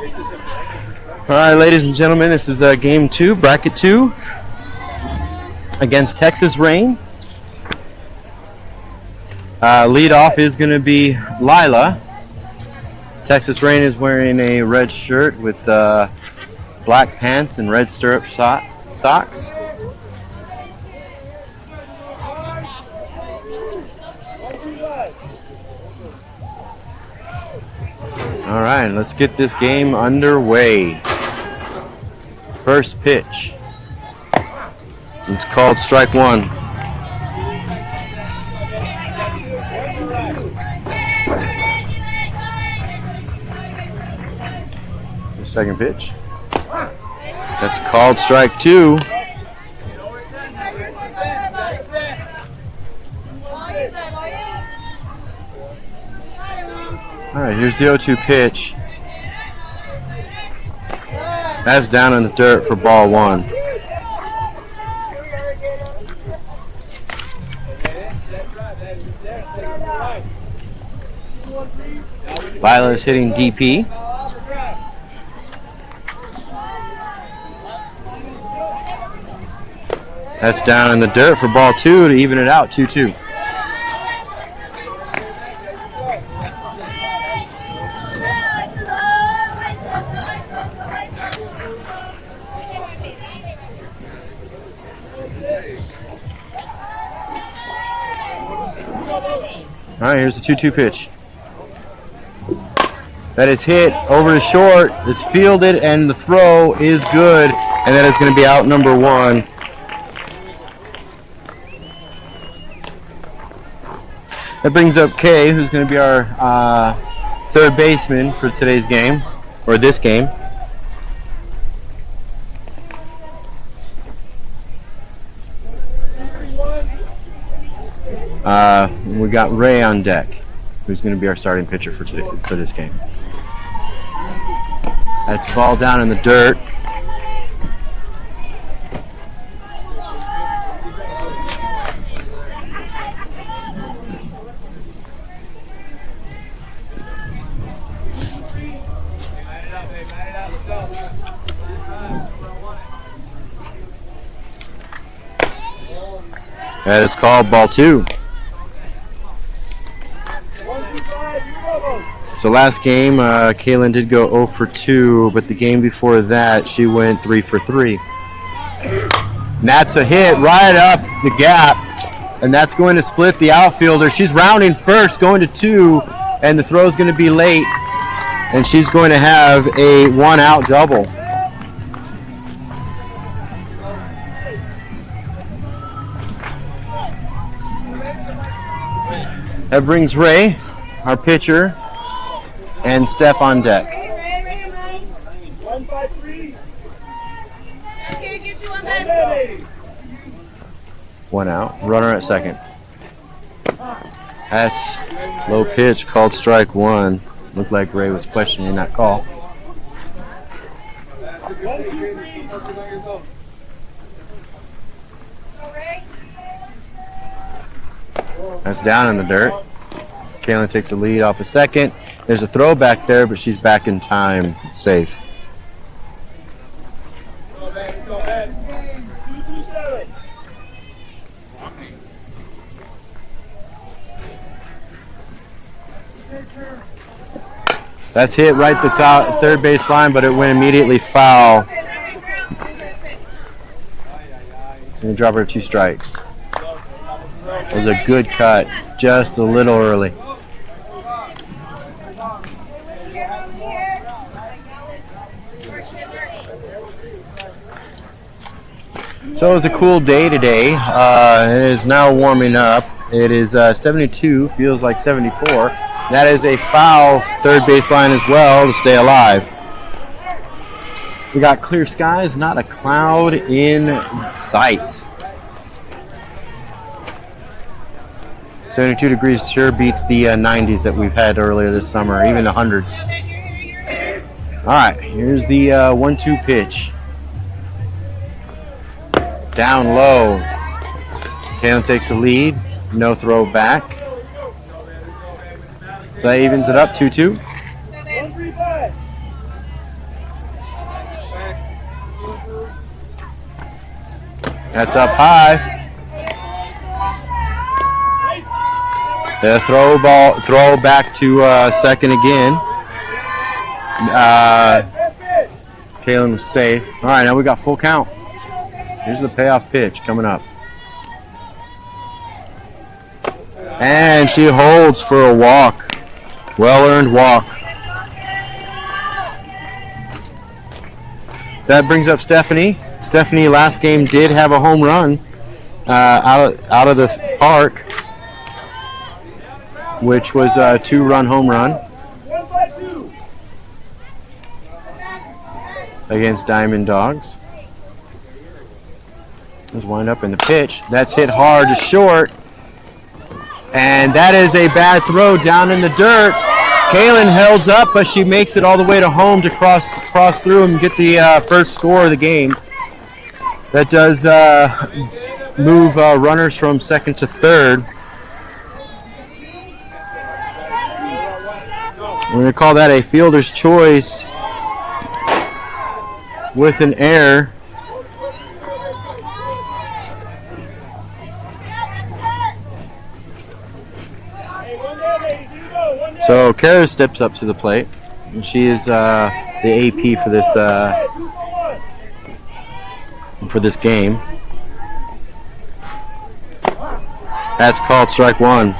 All right, ladies and gentlemen, this is game 2, bracket 2, against Texas Rain. Lead off is going to be Lila. Texas Rain is wearing a red shirt with black pants and red stirrup socks. All right, let's get this game underway. First pitch. It's called strike one. The second pitch. That's called strike two. All right, here's the 0-2 pitch. That's down in the dirt for ball one. Lila is hitting DP. That's down in the dirt for ball two to even it out, 2-2. All right, here's the 2-2 pitch. That is hit over to short. It's fielded, and the throw is good, and that is going to be out number one. That brings up Kay, who's going to be our third baseman for today's game, or this game. We got Ray on deck, who's going to be our starting pitcher for this game. That's ball down in the dirt. That is called ball two. So last game, Kaylin did go 0 for 2, but the game before that, she went 3 for 3. And that's a hit right up the gap, and that's going to split the outfielder. She's rounding first, going to 2, and the throw is going to be late, and she's going to have a one-out double. That brings Ray, our pitcher, and Steph on deck. One out. Runner at second. That's low pitch called strike one. Looked like Ray was questioning that call. That's down in the dirt. Kaylin takes the lead off a second. There's a throw back there, but she's back in time, safe. That's hit right the third base line, but it went immediately foul. Going to drop her 2 strikes. It was a good cut, just a little early. So it was a cool day today. It is now warming up. It is 72, feels like 74. That is a foul third baseline as well to stay alive. We got clear skies, not a cloud in sight. 72 degrees sure beats the 90s that we've had earlier this summer, even the hundreds. All right, here's the 1-2 pitch. Down low. Kaylin takes the lead. No throw back. So that evens it up, 2-2. That's up high. The throw back to second again. Kaylin was safe. All right, now we got full count. Here's the payoff pitch coming up. And she holds for a walk. Well-earned walk. That brings up Stephanie. Stephanie last game did have a home run out of the park, which was a 2-run home run against Diamond Dogs. Let's wind up in the pitch. That's hit hard to short. And that is a bad throw down in the dirt. Kaylin holds up, but she makes it all the way to home to cross through and get the first score of the game. That does move runners from second to third. We're going to call that a fielder's choice with an error. So Kara steps up to the plate, and she is the AP for this game. That's called strike one.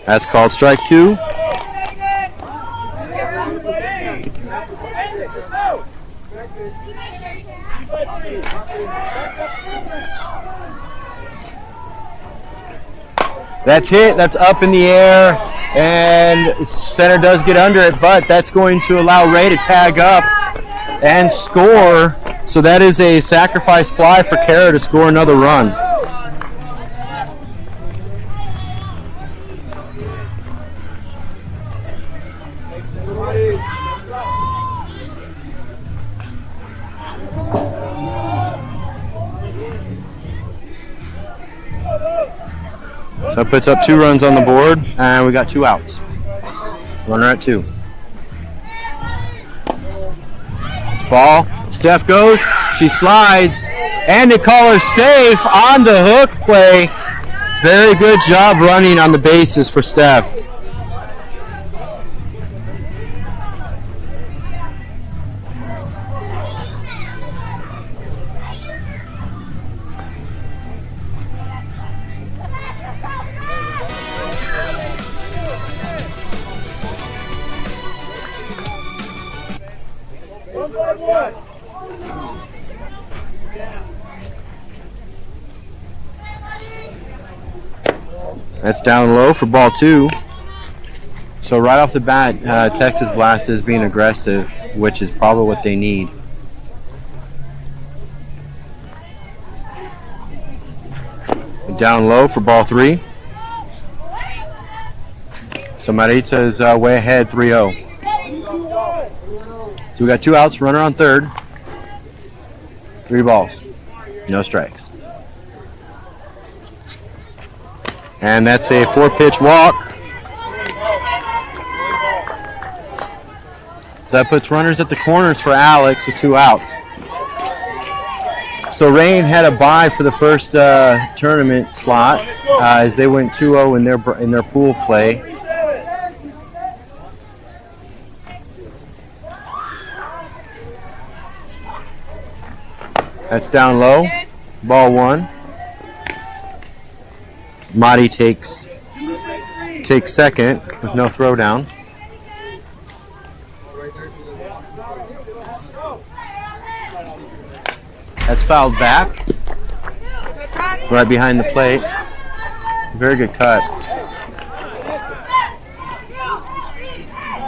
That's called strike two. That's hit, that's up in the air, and center does get under it, but that's going to allow Ray to tag up and score. So that is a sacrifice fly for Kara to score another run. So that puts up 2 runs on the board, and we got 2 outs. Runner at 2. It's ball. Steph goes. She slides, and they call her safe on the hook play. Very good job running on the bases for Steph. That's down low for ball 2. So right off the bat, Texas Blast is being aggressive, which is probably what they need. Down low for ball 3. So Maritza is way ahead, 3-0. So we got 2 outs, runner on third. 3 balls, no strikes. And that's a 4-pitch walk. So that puts runners at the corners for Alex with 2 outs. So Rain had a bye for the first tournament slot as they went 2-0 in their pool play. That's down low, ball 1. Madi takes second with no throw down. That's fouled back, right behind the plate. Very good cut.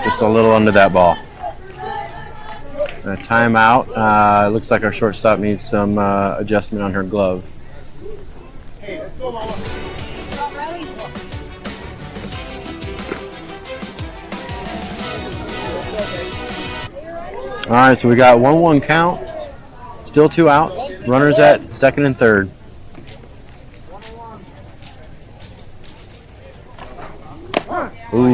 Just a little under that ball. A timeout. Looks like our shortstop needs some adjustment on her glove. All right, so we got 1-1 count. Still 2 outs. Runners at second and third. Ooh,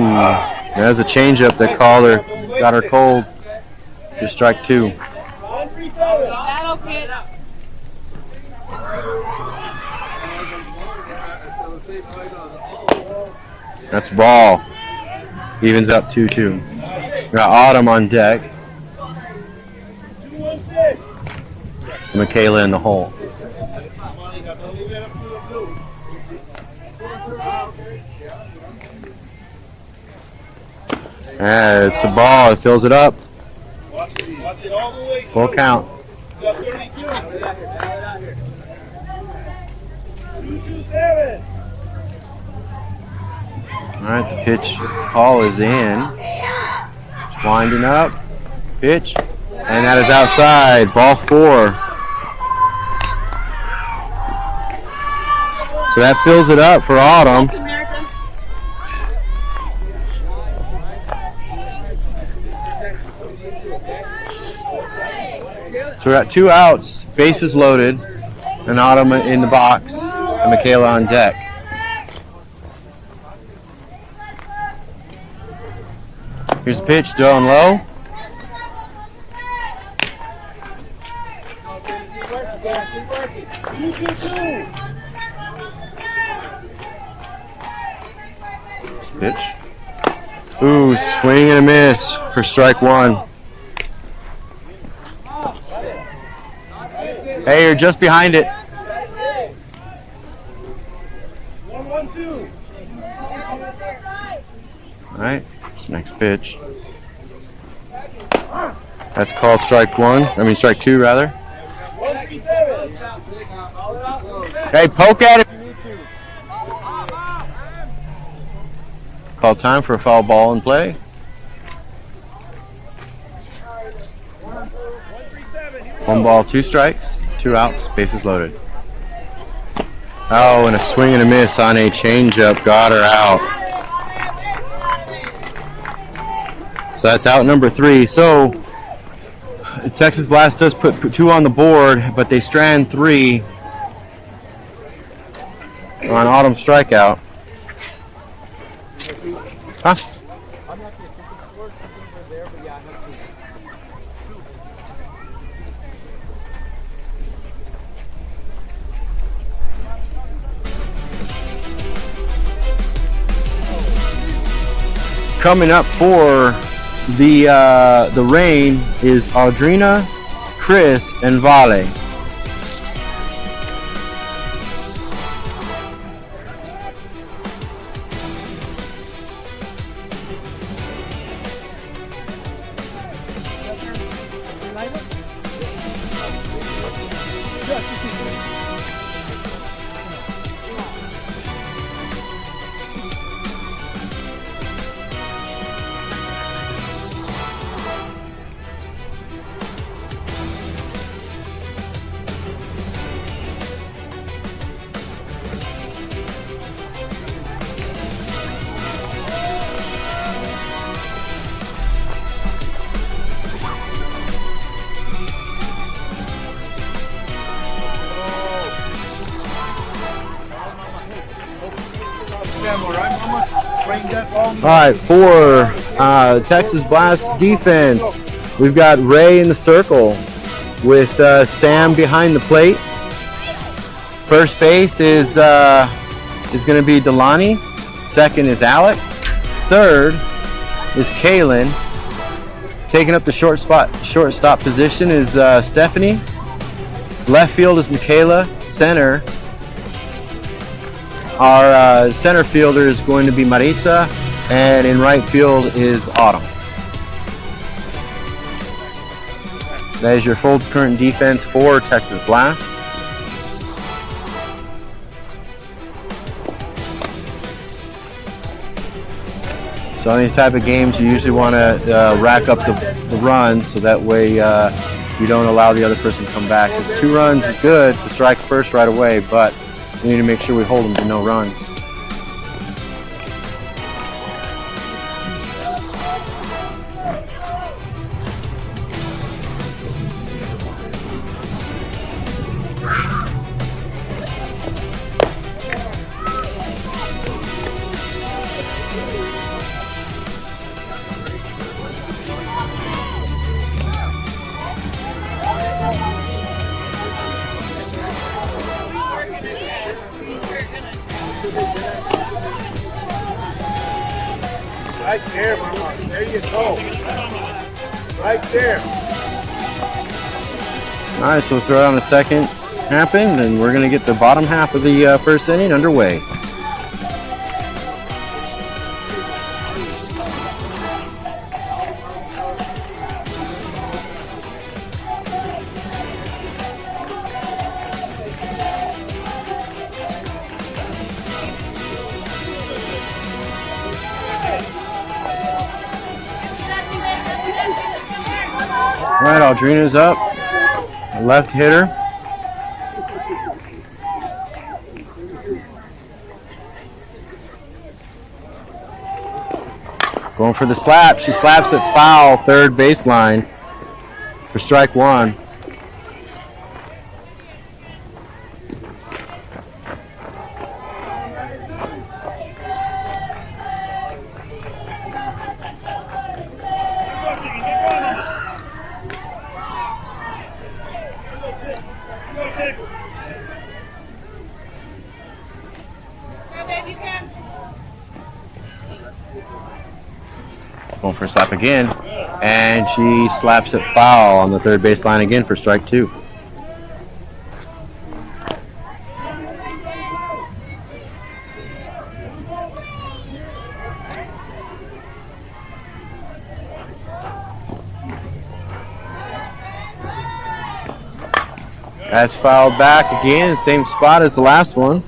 there's a changeup that called her, got her cold. Just strike 2. That's ball. Evens up 2-2. We got Autumn on deck. Michaela in the hole. It's the ball. It fills it up. Full count. All right, the pitch call is in. It's winding up. Pitch. And that is outside. Ball 4. So that fills it up for Autumn. So we're at 2 outs, bases loaded, and Autumn in the box, and Michaela on deck. Here's the pitch, low and low. Pitch. Ooh, swing and a miss for strike 1. Hey, you're just behind it. 1-1-2. All right, next pitch. That's called strike 2 rather. Hey, poke at it. Call time for a foul ball in play. 1 ball, 2 strikes, 2 outs, bases loaded. Oh, and a swing and a miss on a changeup got her out. So that's out number 3. So Texas Blast does put 2 on the board, but they strand 3 on Autumn's strikeout. Huh? Coming up for the rain is Audrina, Chris, and Vale. All right, for Texas Blast defense, we've got Ray in the circle with Sam behind the plate. First base is going to be Delani. Second is Alex. Third is Kaylin. Taking up the shortstop position is Stephanie. Left field is Michaela. Center. Our center fielder is going to be Maritza. And in right field is Autumn. That is your full current defense for Texas Blast. So on these type of games, you usually want to rack up the runs so that way you don't allow the other person to come back. Because 2 runs is good to strike first right away, but we need to make sure we hold them to no runs. Right there, Mama. There you go. Right there. All right, so throw on the second happened, and we're going to get the bottom half of the first inning underway. All right, Aldrina's up, left hitter. Going for the slap. She slaps it foul, third baseline for strike one. Going for a slap again, and she slaps it foul on the third baseline again for strike two. That's fouled back again, same spot as the last one.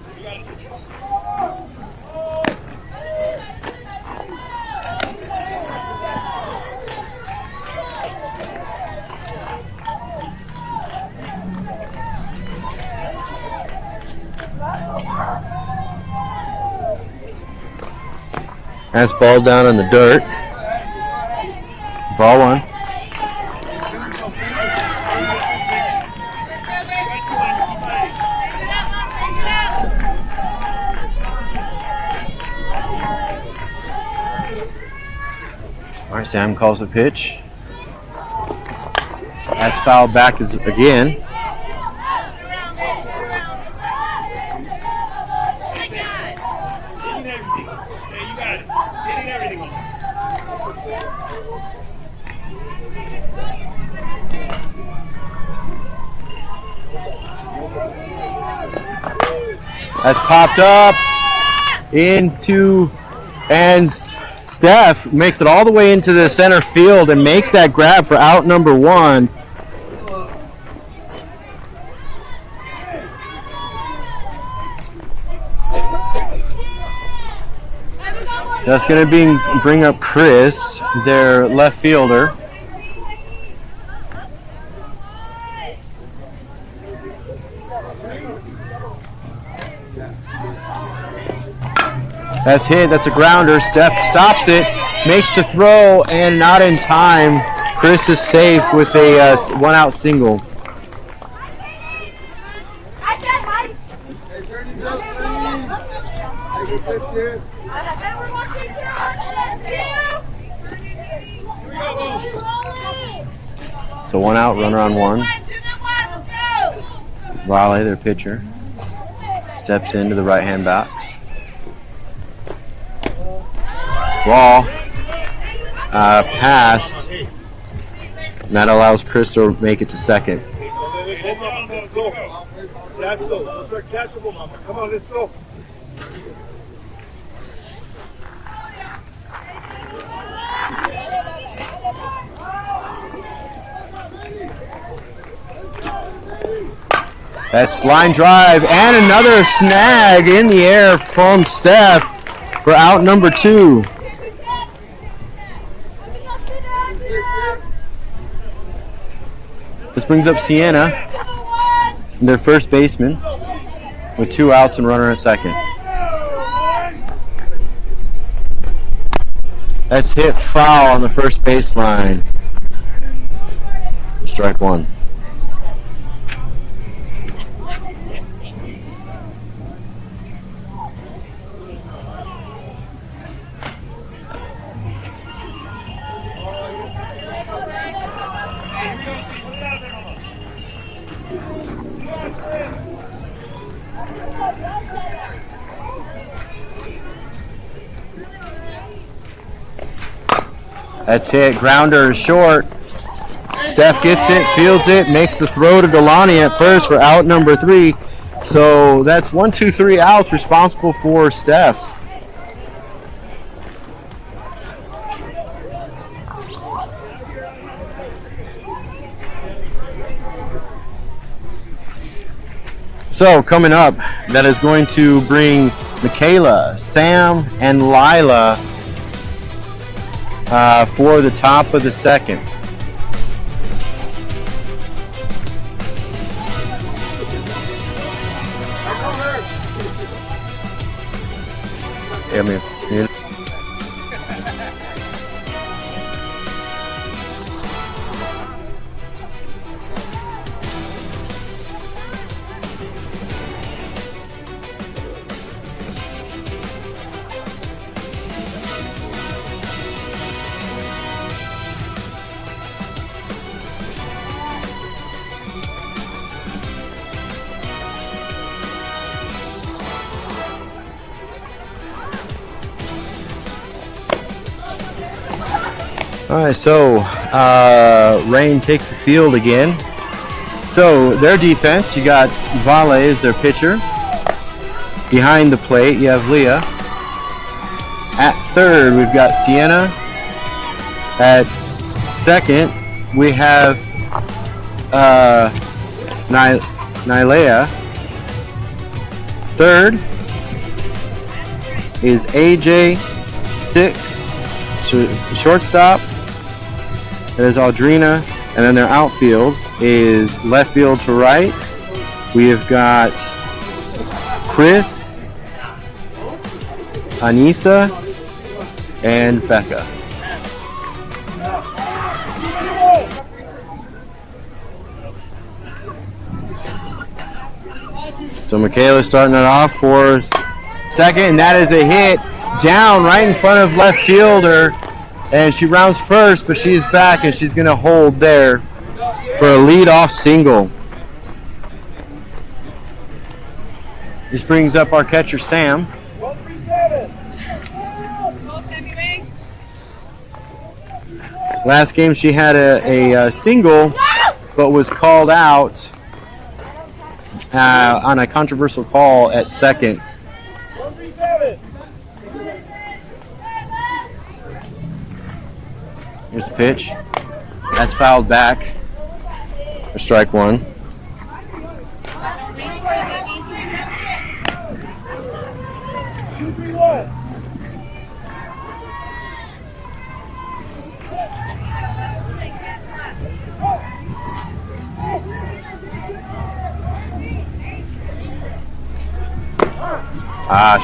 That's ball down in the dirt. Ball one. All right, Sam calls the pitch. That's fouled back again. That's popped up into, and Steph makes it all the way into the center field and makes that grab for out number one. That's going to bring up Chris, their left fielder. That's hit. That's a grounder. Steph stops it, makes the throw, and not in time. Chris is safe with a one-out single. So one out, runner on one. Raleigh, their pitcher, steps into the right-hand box. Ball passed, and that allows Chris to make it to second. Come on, let's go. That's line drive and another snag in the air from Steph for out number two. This brings up Sienna, their first baseman, with 2 outs and runner at second. That's hit foul on the first baseline. Strike one. That's hit. Grounder is short. Steph gets it, fields it, makes the throw to Delani at first for out number 3. So that's 1, 2, 3 outs responsible for Steph. So coming up, that is going to bring Michaela, Sam, and Lila for the top of the second. Yeah, man. Yeah. All right, so Rain takes the field again. So their defense, you got Vale as their pitcher. Behind the plate, you have Leah. At third, we've got Sienna. At second, we have Nylea. Third is AJ. 6, shortstop. That is Audrina, and then their outfield is left field to right. We have got Chris, Anissa, and Becca. So Michaela starting it off for second, and that is a hit down right in front of left fielder. And she rounds first, but she's back, and she's going to hold there for a leadoff single. This brings up our catcher, Sam. Last game she had a single, but was called out on a controversial call at second. Here's the pitch. That's fouled back for strike 1.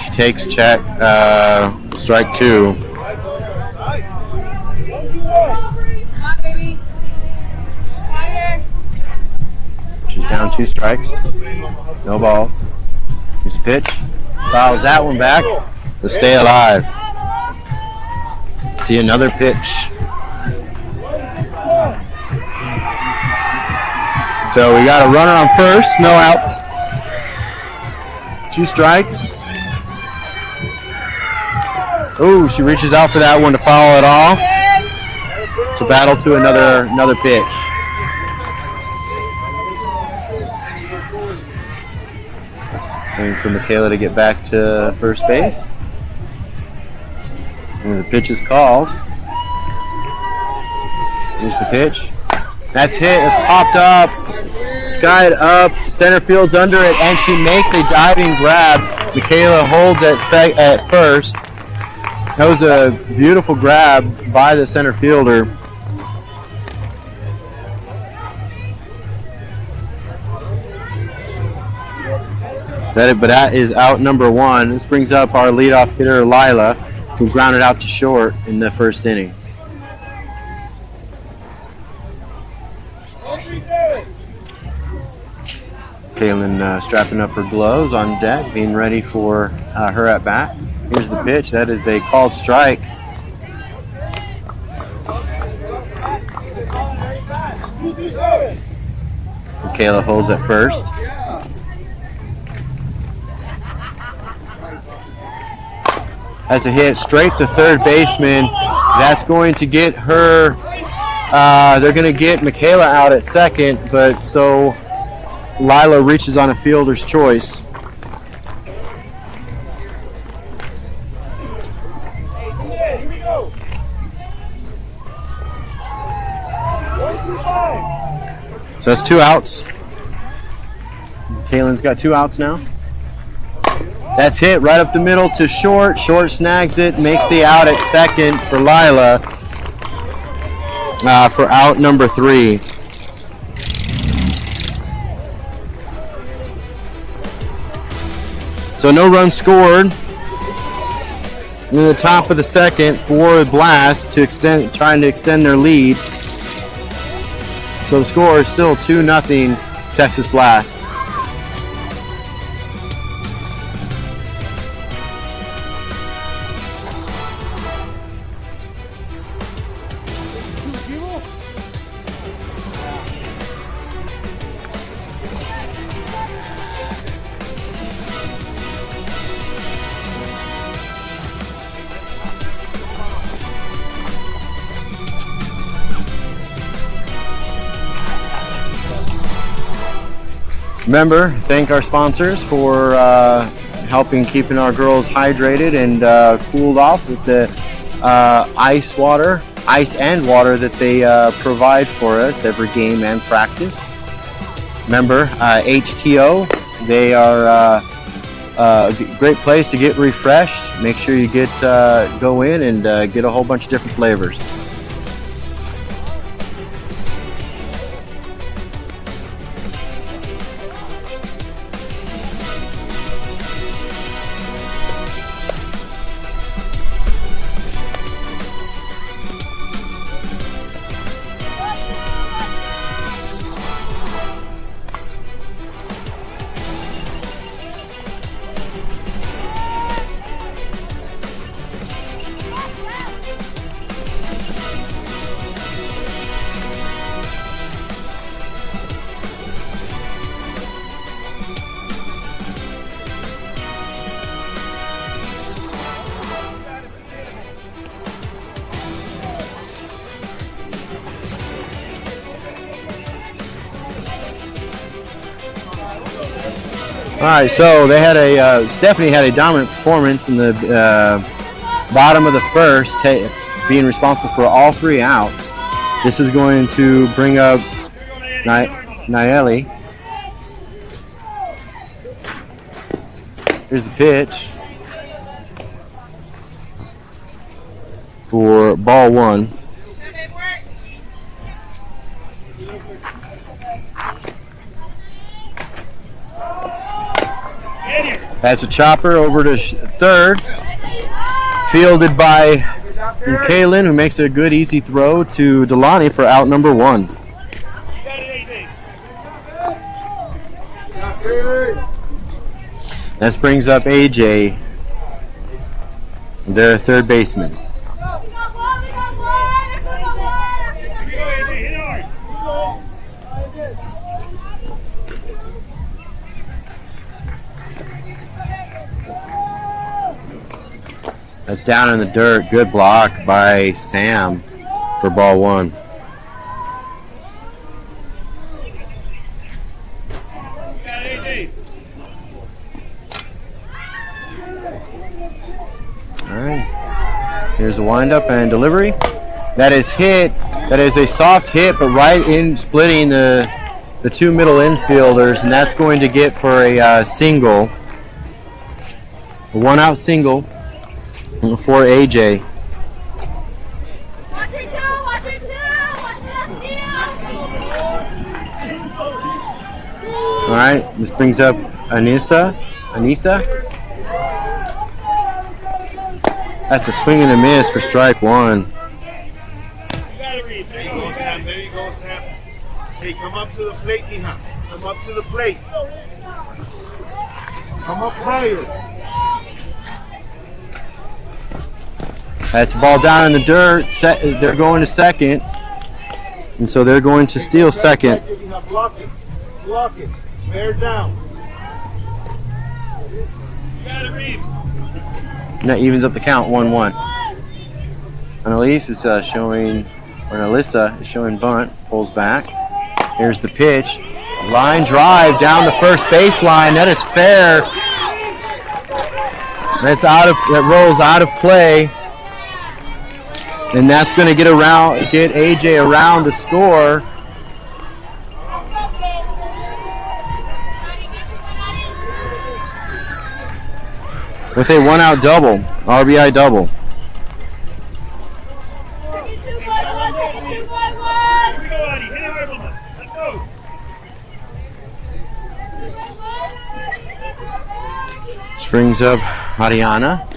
She takes check, strike 2. She's down 2 strikes, no balls. Here's a pitch, fouls that one back to stay alive. See another pitch. So we got a runner on first, no outs. 2 strikes. Ooh, she reaches out for that one to foul it off. To battle to another pitch. Waiting for Michaela to get back to first base. And the pitch is called. Here's the pitch. That's hit. It's popped up. Skied up. Center field's under it, and she makes a diving grab. Michaela holds at first. That was a beautiful grab by the center fielder. But that is out number 1. This brings up our leadoff hitter, Lila, who grounded out to short in the first inning. Kaylin strapping up her gloves on deck, being ready for her at bat. Here's the pitch. That is a called strike. Michaela holds at first. That's a hit straight to third baseman. That's going to get her. They're going to get Michaela out at second, but so Lila reaches on a fielder's choice. So that's 2 outs. Kaylin's got 2 outs now. That's hit right up the middle to short. Short snags it, makes the out at second for Lila for out number 3. So no runs scored in the top of the second for Blast trying to extend their lead. So the score is still 2-0 Texas Blast. Remember, thank our sponsors for helping keeping our girls hydrated and cooled off with the ice and water that they provide for us every game and practice. Remember, HTO, they are a great place to get refreshed. Make sure you go in and get a whole bunch of different flavors. All right, so they had Stephanie had a dominant performance in the bottom of the first, being responsible for all 3 outs. This is going to bring up Nayeli. Here's the pitch for ball 1. That's a chopper over to third. Fielded by Kaylin, who makes a good, easy throw to Delani for out number 1. This brings up AJ, their third baseman. That's down in the dirt. Good block by Sam for ball 1. All right. Here's the windup and delivery. That is hit. That is a soft hit, but right in splitting the 2 middle infielders, and that's going to get for a single. A 1-out single for AJ. All right, this brings up Anissa. That's a swing and a miss for strike 1. You got it, Reed. There you go, Sam. There you go, Sam. Hey, come up to the plate, Nina. Come up to the plate. Come up higher. That's a ball down in the dirt. They're going to second. And so they're going to steal second. Block it. Block it. Bear down. You got it, Reeves. And that evens up the count, 1-1. Annalise is showing, or Alyssa is showing bunt, pulls back. Here's the pitch. Line drive down the first baseline. That is fair. That rolls out of play. And that's going to get AJ around to score. With a 1-out double, RBI double. Brings up Ariana.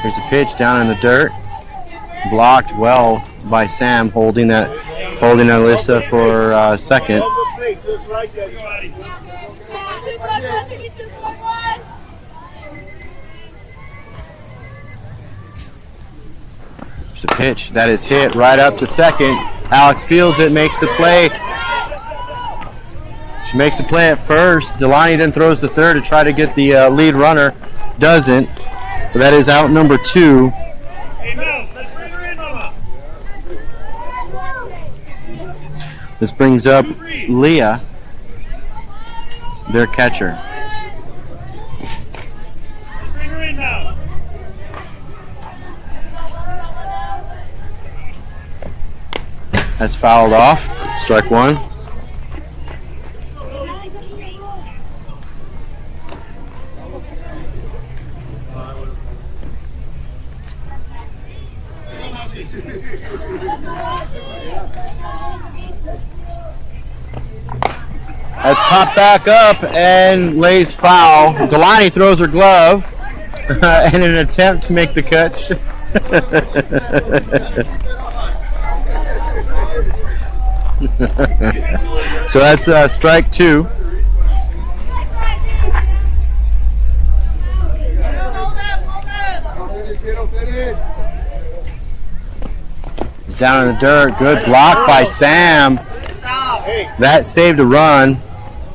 There's a pitch down in the dirt. Blocked well by Sam, holding Alyssa for second. There's a pitch that is hit right up to second. Alex fields it, makes the play. She makes the play at first. Delaney then throws to third to try to get the lead runner. Doesn't. But that is out number 2. This brings up Leah, their catcher. That's fouled off. Strike 1. Has popped back up and lays foul. Delaney throws her glove in an attempt to make the catch. So that's strike 2. He's down in the dirt. Good block by Sam. That saved a run.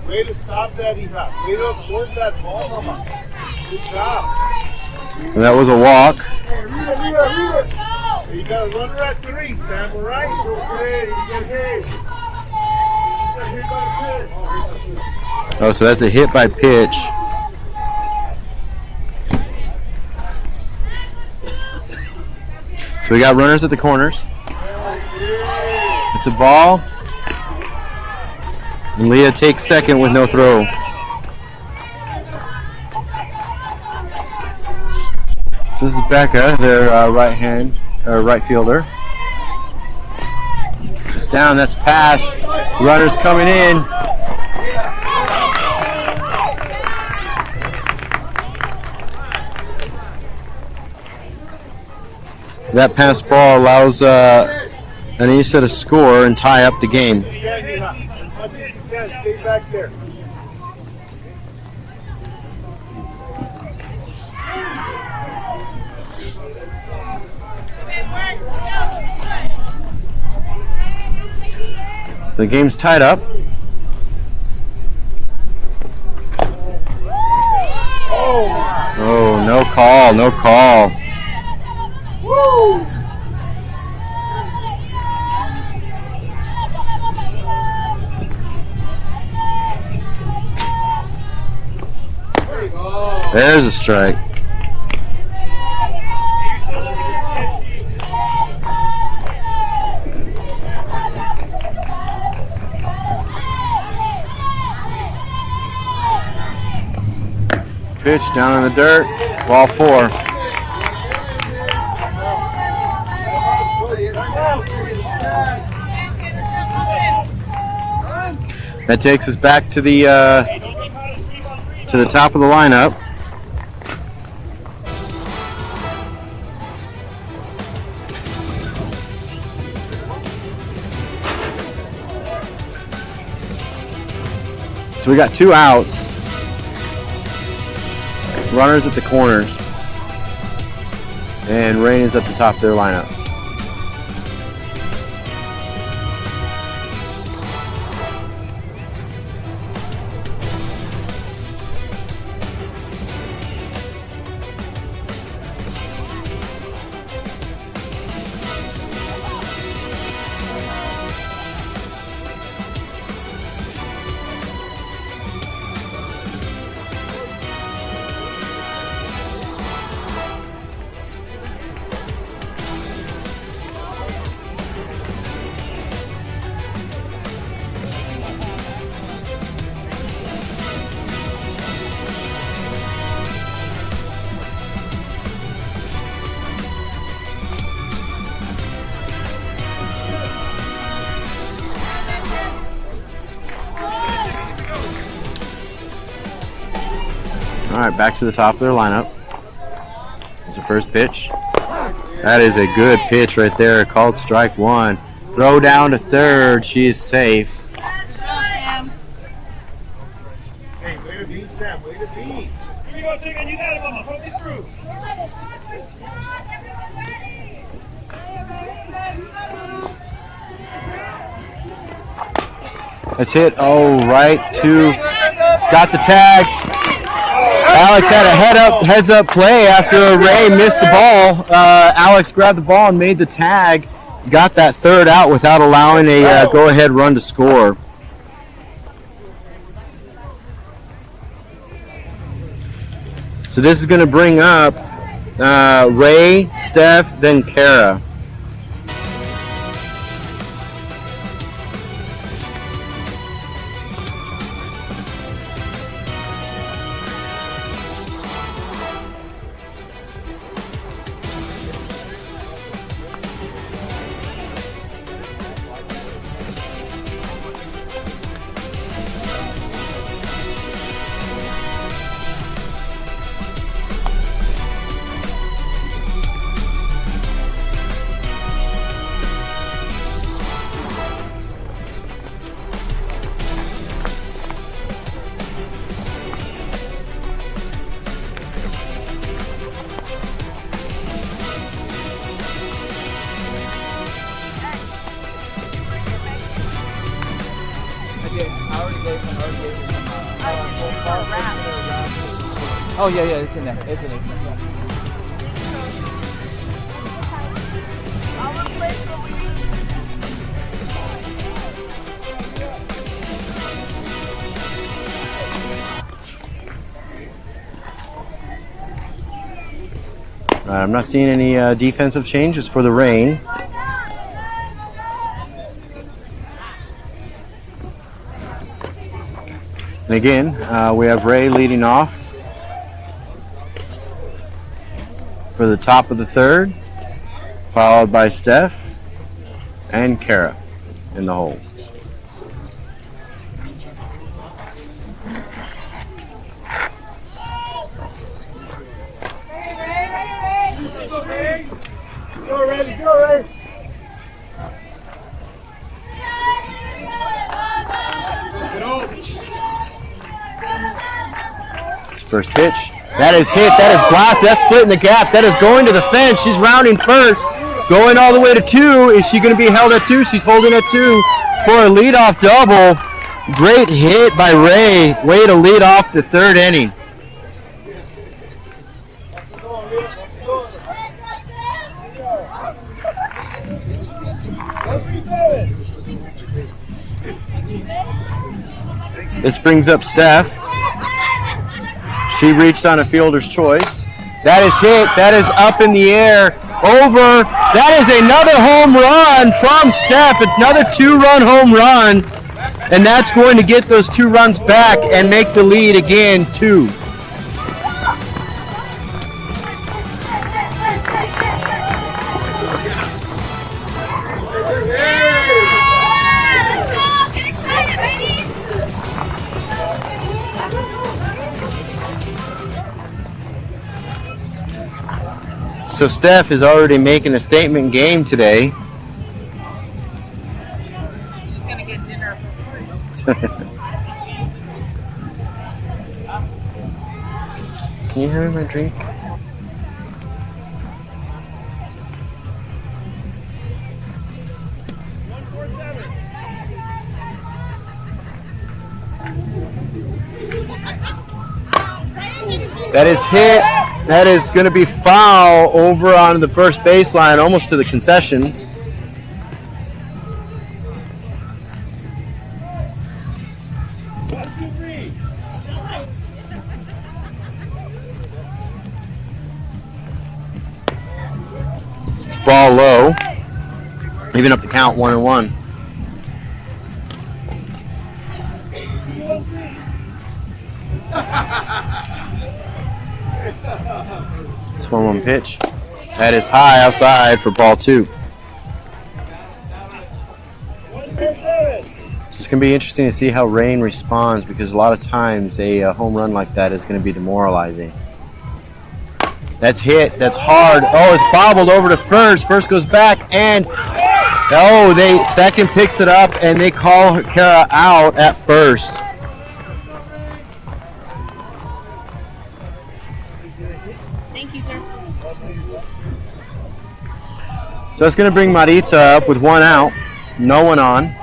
Way to stop that, Eva. Way to force that ball, Mama. Good job. And that was a walk. Hey, you got a runner at 3, Sam, all right? Okay, you get hit. Oh, so that's a hit by pitch. So we got runners at the corners. It's a ball. And Leah takes second with no throw. So this is Becca, their right fielder. It's down, that's passed. Runners coming in. That pass ball allows Anissa to score and tie up the game. Stay back there. The game's tied up. Oh, no call, no call. Woo! There's a strike. Pitch down in the dirt. Ball 4. That takes us back to the top of the lineup. So we got 2 outs. Runners at the corners. And Rain is at the top of their lineup. All right, back to the top of their lineup. It's the first pitch. That is a good pitch right there. Called strike one. Throw down to third. She is safe. Hey, way to be, Sam. Way to be. Here you go, Chicken. You got it, Mama. Put me through. That's hit. Oh, right to. Got the tag. Alex had a heads up play after Ray missed the ball. Alex grabbed the ball and made the tag. Got that third out without allowing a go-ahead run to score. So this is going to bring up Ray, Steph, then Kara. Oh yeah, it's in there. It's in there. I'm not seeing any defensive changes for the Reign. And again, we have Ray leading off for the top of the third, followed by Steph and Kara in the hole. First pitch. That is hit. That is blasted. That's splitting the gap. That is going to the fence. She's rounding first. Going all the way to two. Is she going to be held at two? She's holding at two for a leadoff double. Great hit by Ray. Way to lead off the third inning. This brings up Steph. She reached on a fielder's choice. That is hit. That is up in the air. Over. That is another home run from Steph. Another two-run home run. And that's going to get those 2 runs back and make the lead again 2. So Steph is already making a statement game today. She's going to get dinner. Can you have my drink? That is hit. That is going to be foul over on the first baseline, almost to the concessions. It's ball low. Even up the count, 1-1. It's 1-1 pitch. That is high outside for ball 2. Just It's going to be interesting to see how Rain responds because a lot of times a home run like that is going to be demoralizing. That's hit. That's hard. Oh, it's bobbled over to first. First goes back and second picks it up and they call Kara out at first. Thank you, sir. So it's going to bring Maritza up with 1 out. No one on.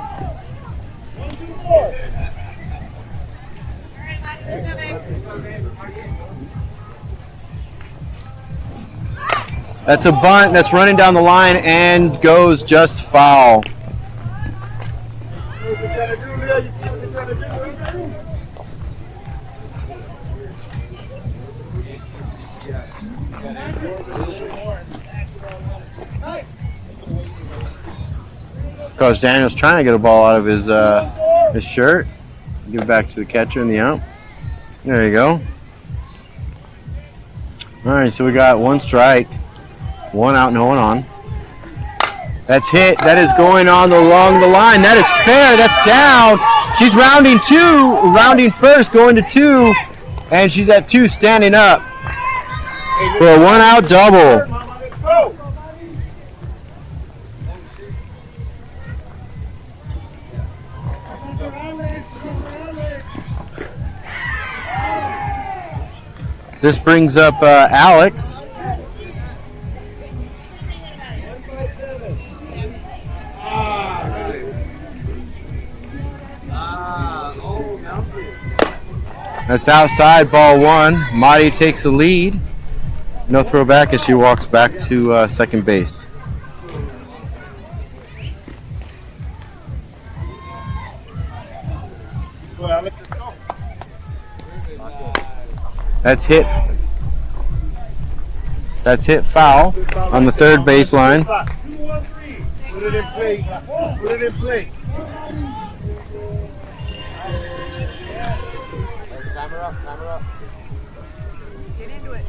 That's a bunt that's running down the line and goes just foul. Coach Daniel's trying to get a ball out of his shirt. Give it back to the catcher in the out. There you go. All right, so we got 1 strike. 1 out, no one on. That's hit. That is going on along the line. That is fair. That's down. She's rounding first, going to 2, and she's at 2 standing up for a 1 out double. This brings up Alex. That's outside, ball 1. Madi takes the lead. No throw back as she walks back to second base. That's hit. That's hit foul on the third baseline. Put it in play. Put it in play. Timer up. Get into it.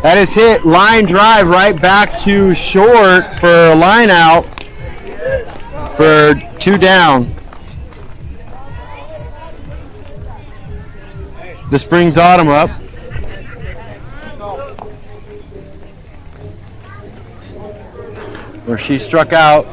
That is hit. Line drive right back to short for a line out for 2 down. This brings Autumn up. Where she struck out.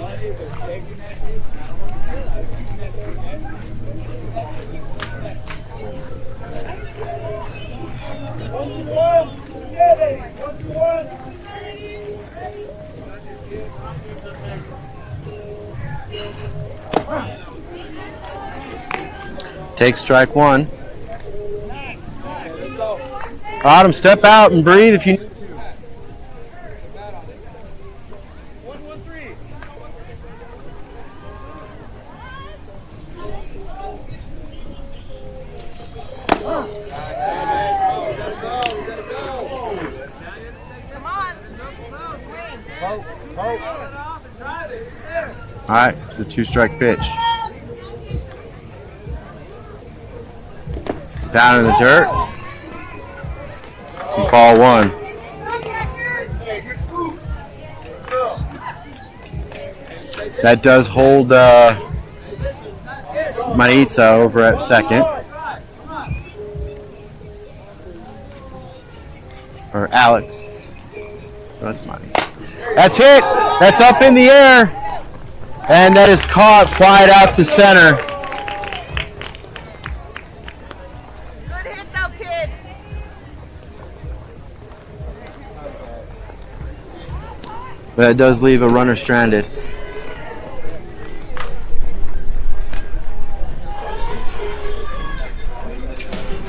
Take strike 1. Autumn, step out and breathe if you need to. 1-1-3. Come on. Swing. All right, it's a 2-strike pitch. Down in the dirt. Ball 1. That does hold Maritza over at second. Or Alex. No, that's Monty. That's hit. That's up in the air. And that is caught, flied out to center. Good hit though, kid. That does leave a runner stranded.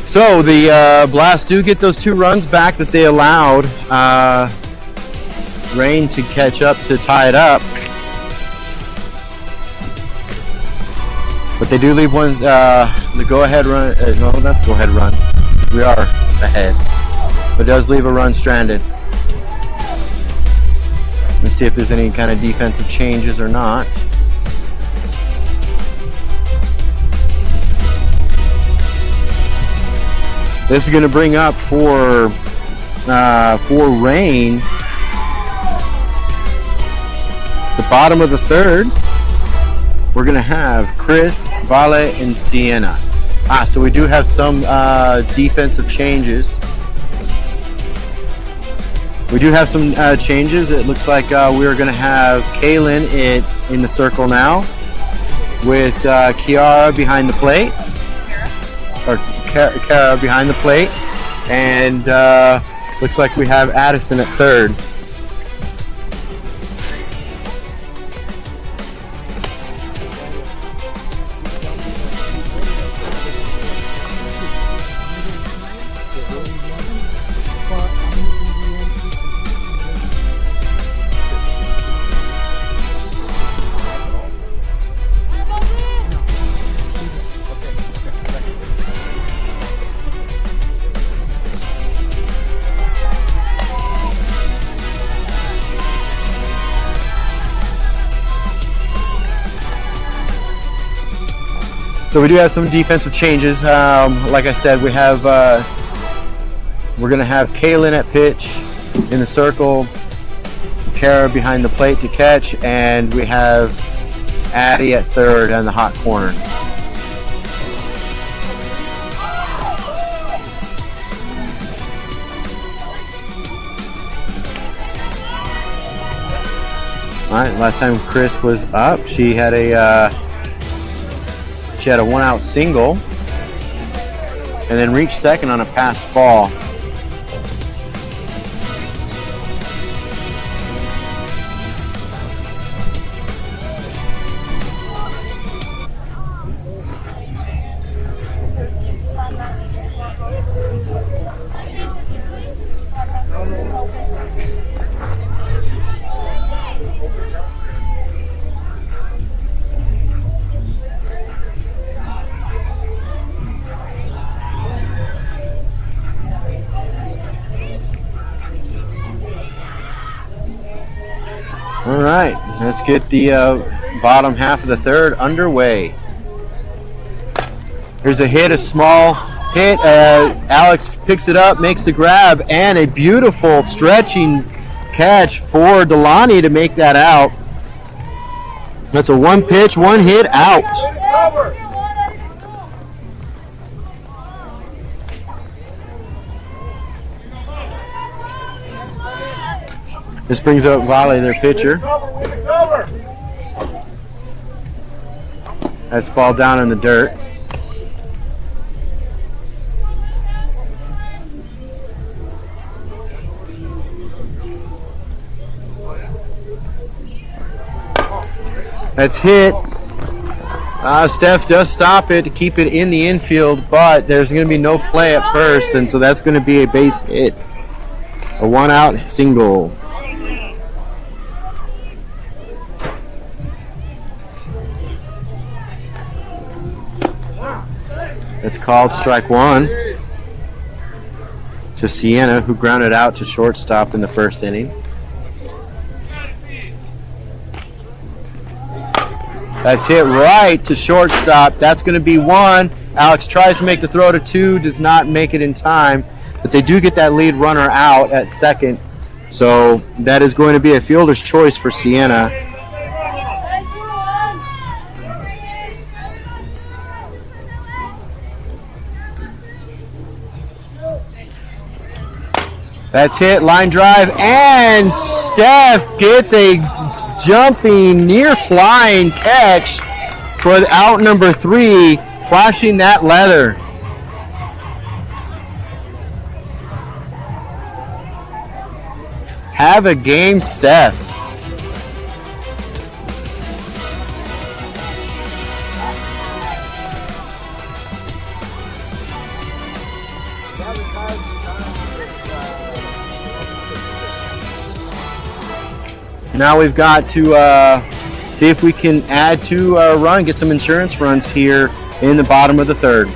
So the Blast do get those 2 runs back that they allowed Rain to catch up to tie it up. But they do leave one, the go-ahead run. No, that's go-ahead run. We are ahead. But it does leave a run stranded. Let's see if there's any kind of defensive changes or not. This is going to bring up for Rain the bottom of the third. we're going to have Chris, Vale, and Sienna. So we do have some defensive changes. We do have some changes. It looks like we're going to have Kaylin in the circle now with Kiara behind the plate. Or Kara behind the plate. And looks like we have Addison at third. So we do have some defensive changes. Like I said, we're going to have Kaylin at pitch in the circle, Kara behind the plate to catch, and we have Addie at third on the hot corner. All right, last time Chris was up, she had a 1-out single and then reached second on a passed ball. All right, let's get the bottom half of the third underway. Here's a hit, a small hit. Alex picks it up, makes the grab, and a beautiful stretching catch for Delani to make that out. That's a one pitch, one hit out. This brings up Vale, their pitcher. That's ball down in the dirt. That's hit. Steph does stop it to keep it in the infield, but there's going to be no play at first, and so that's going to be a base hit. A 1-out single. It's called strike one to Sienna, who grounded out to shortstop in the first inning. That's hit right to shortstop. That's going to be one. Alex tries to make the throw to two, does not make it in time, but they do get that lead runner out at second. So that is going to be a fielder's choice for Sienna. That's hit, line drive, and Steph gets a jumping, near flying catch for out number 3, flashing that leather. Have a game, Steph. Now we've got to see if we can add to our run, get some insurance runs here in the bottom of the third.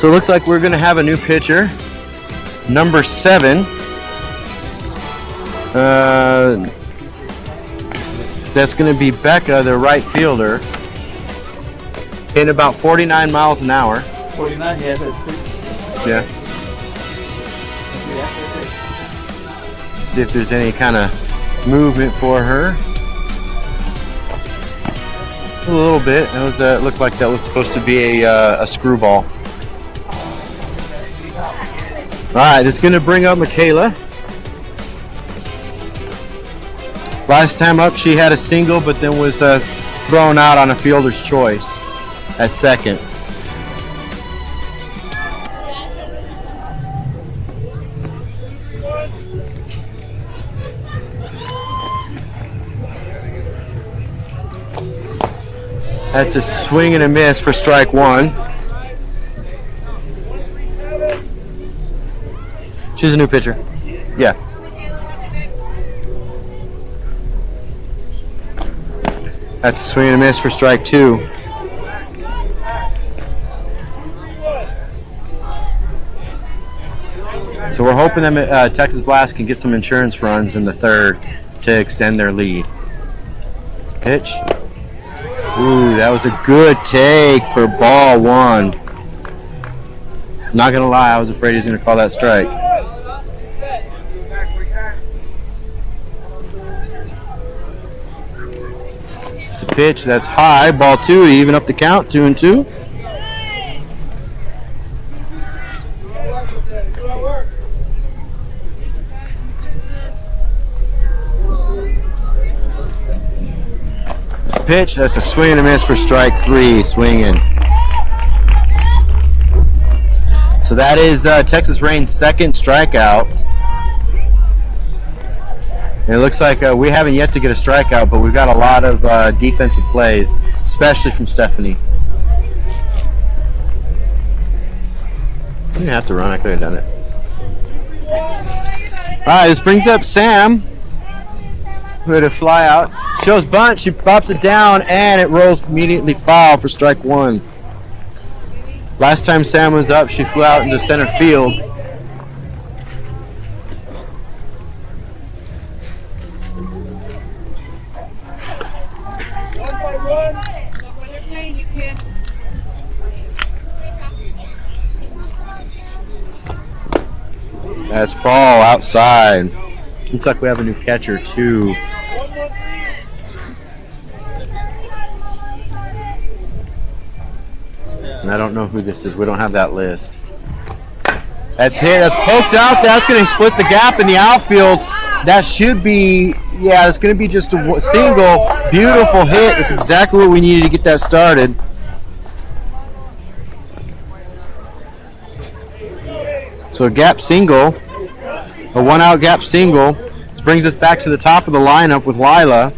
So it looks like we're going to have a new pitcher. Number 7. That's going to be Becca, the right fielder. In about 49 miles an hour. 49, yes. Yeah. See if there's any kind of movement for her. A little bit. That was looked like that was supposed to be a screwball. All right, it's going to bring up Michaela. Last time up, she had a single, but then was thrown out on a fielder's choice at second. That's a swing and a miss for strike 1. She's a new pitcher. Yeah. That's a swing and a miss for strike 2. So we're hoping that Texas Blast can get some insurance runs in the third to extend their lead. It's a pitch. Ooh, that was a good take for ball 1. Not going to lie, I was afraid he was going to call that strike. It's a pitch that's high, ball 2 to even up the count, 2-2. Pitch, that's a swing and a miss for strike 3, swinging. So that is Texas Rain's second strikeout. And it looks like we haven't yet to get a strikeout, but we've got a lot of defensive plays, especially from Stephanie. I didn't have to run, I could have done it. All right, this brings up Sam. Who had a fly out. Shows bunt, she pops it down, and it rolls immediately foul for strike 1. Last time Sam was up, she flew out into center field. That's ball outside. Looks like we have a new catcher, too. And I don't know who this is. We don't have that list. That's hit. That's poked out. That's going to split the gap in the outfield. That should be, yeah, it's going to be just a single. Beautiful hit. That's exactly what we needed to get that started. So a gap single. A one-out gap single. This brings us back to the top of the lineup with Lila,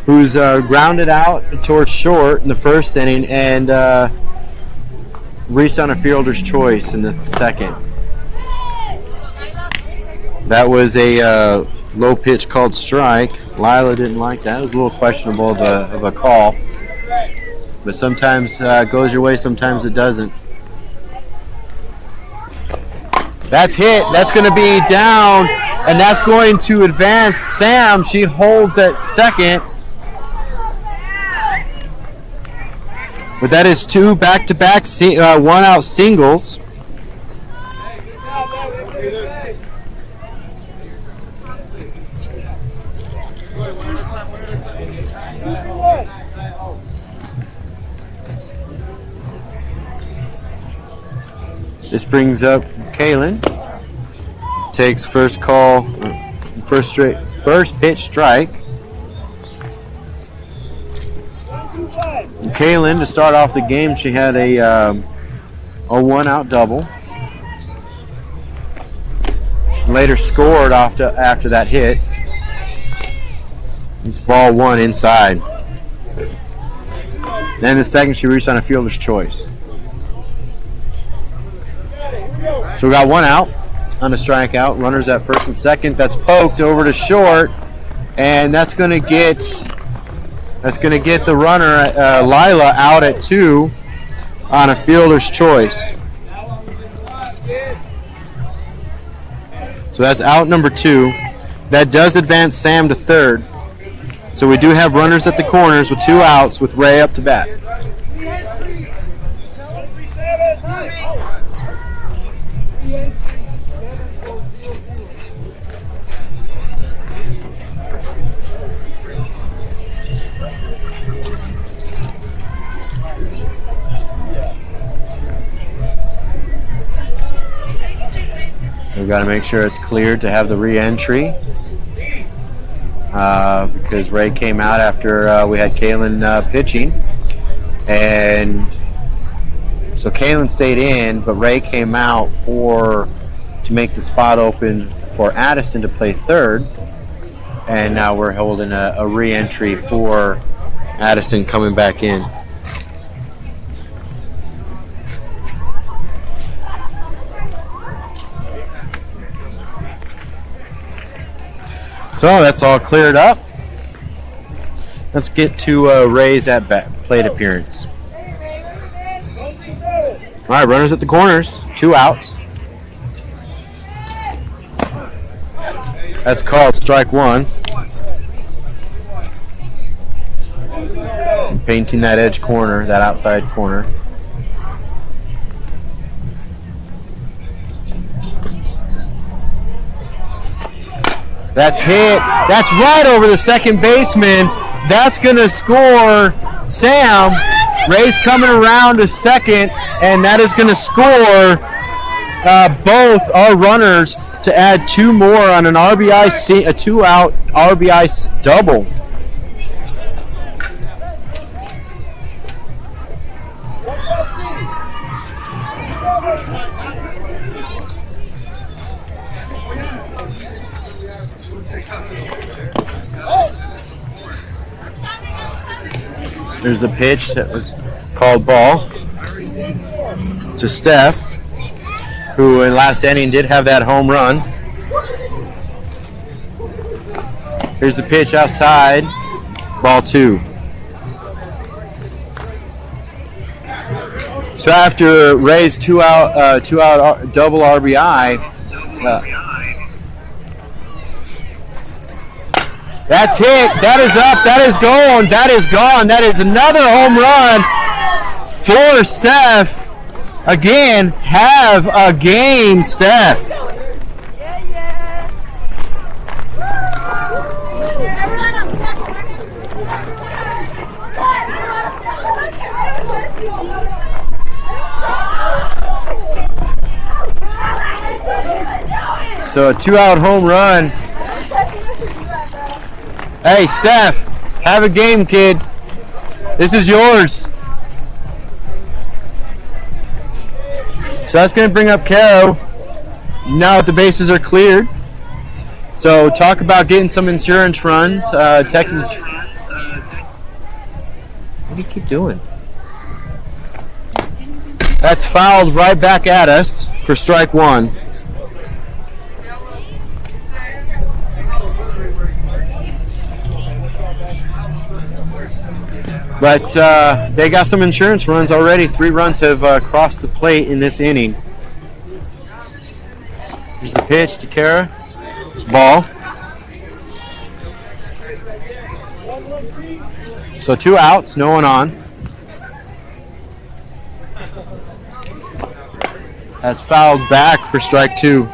who's grounded out towards short in the first inning and reached on a fielder's choice in the second. That was a low pitch called strike. Lila didn't like that. It was a little questionable of a call. But sometimes it goes your way, sometimes it doesn't. That's hit. That's going to be down, and that's going to advance Sam. She holds at second. But that is 2 back-to-back one-out singles. This brings up Kaylin. Takes first call, first pitch strike. And Kaylin, to start off the game, she had a one-out double. Later scored after that hit. It's ball 1 inside. Then the second, she reached on a fielder's choice. So we got 1 out on a strikeout. Runners at first and second. That's poked over to short, and that's going to get the runner Lila out at 2. on a fielder's choice. So that's out number 2. That does advance Sam to third. So we do have runners at the corners with 2 outs with Ray up to bat. We've got to make sure it's cleared to have the re-entry because Ray came out after we had Kaylin pitching, and so Kaylin stayed in, but Ray came out to make the spot open for Addison to play third, and now we're holding a re-entry for Addison coming back in. So that's all cleared up. Let's get to Ray's at bat plate appearance. All right, runners at the corners, 2 outs. That's called strike 1. And painting that edge corner, that outside corner. That's hit. That's right over the second baseman. That's going to score Sam. Ray's coming around to second, and that is going to score both our runners to add 2 more on an RBI, a 2-out RBI double. There's a pitch that was called ball to Steph, who in last inning did have that home run. Here's the pitch outside, ball 2. So after Ray's 2-out double RBI, that's hit. That is up. That is going. That is gone. That is another home run for Steph. Again, have a game, Steph. So a 2-out home run. Hey, Steph, have a game, kid. This is yours. So that's going to bring up Caro. Now that the bases are cleared. So talk about getting some insurance runs. Texas. What do you keep doing? That's fouled right back at us for strike 1. But they got some insurance runs already. 3 runs have crossed the plate in this inning. Here's the pitch to Kara. It's ball. So 2 outs, no one on. That's fouled back for strike 2.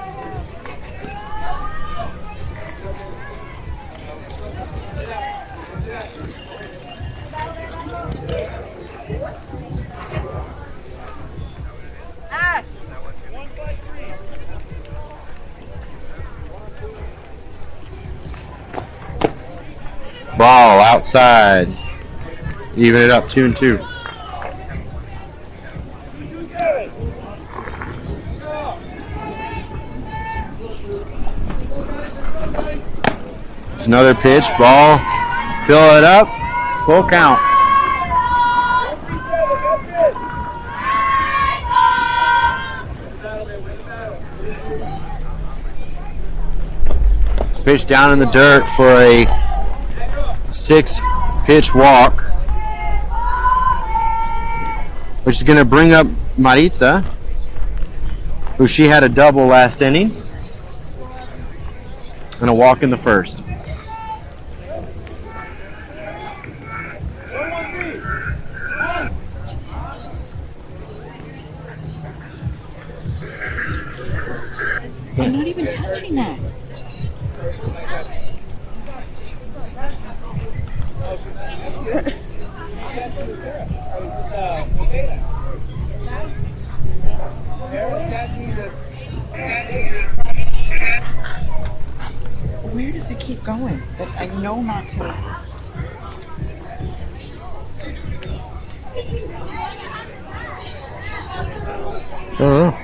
Ball outside. Even it up 2-2. It's another pitch. Ball. Fill it up. Full count. It's pitched down in the dirt for a 6-pitch walk. which is going to bring up Maritza, who she had a double last inning, and a walk in the first. They're not even touching that. Where does it keep going? I know not to. I don't know.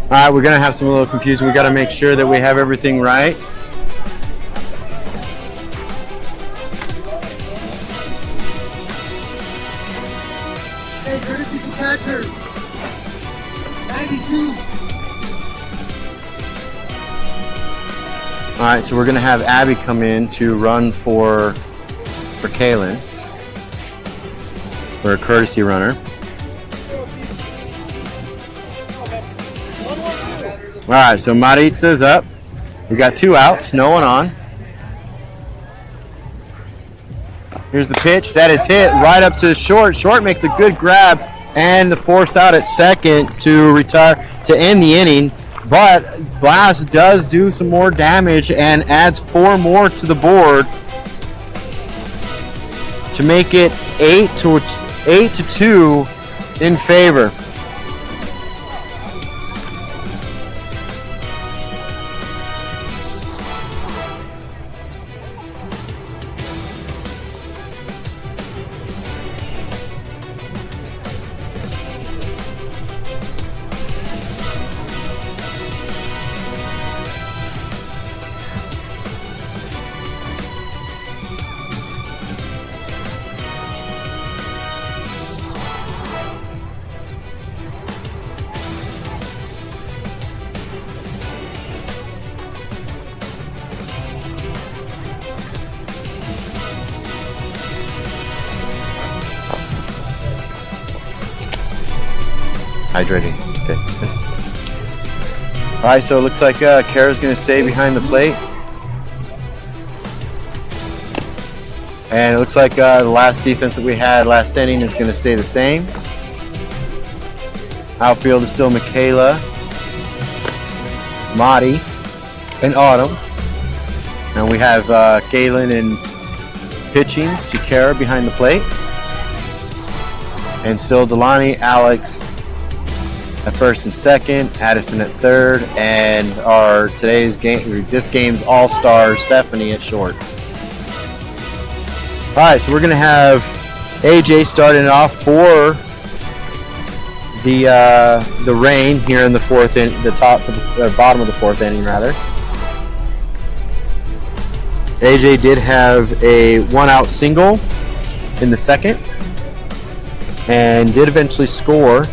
All right, we're gonna have some little confusion. We got to make sure that we have everything right. Hey, courtesy from catcher. 92. All right, so we're gonna have Abby come in to run for Kaylin, for a courtesy runner. All right, so Maritza's up. We got 2 outs, no one on. Here's the pitch. That is hit right up to the short. Short makes a good grab, and the force out at second to retire to end the inning. But Blast does do some more damage and adds 4 more to the board to make it 8-2 in favor. Hydrating. Okay. All right, so it looks like Kara's going to stay behind the plate. And it looks like the last defense that we had last inning is going to stay the same. Outfield is still Michaela, Madi, and Autumn. And we have Kaylin and pitching to Kara behind the plate. And still Delani, Alex at first and second, Addison at third, and this game's all-star Stephanie at short. All right, so we're going to have AJ starting off for the Reign here in the fourth inning, bottom of the fourth inning rather. AJ did have a 1-out single in the second, and did eventually score,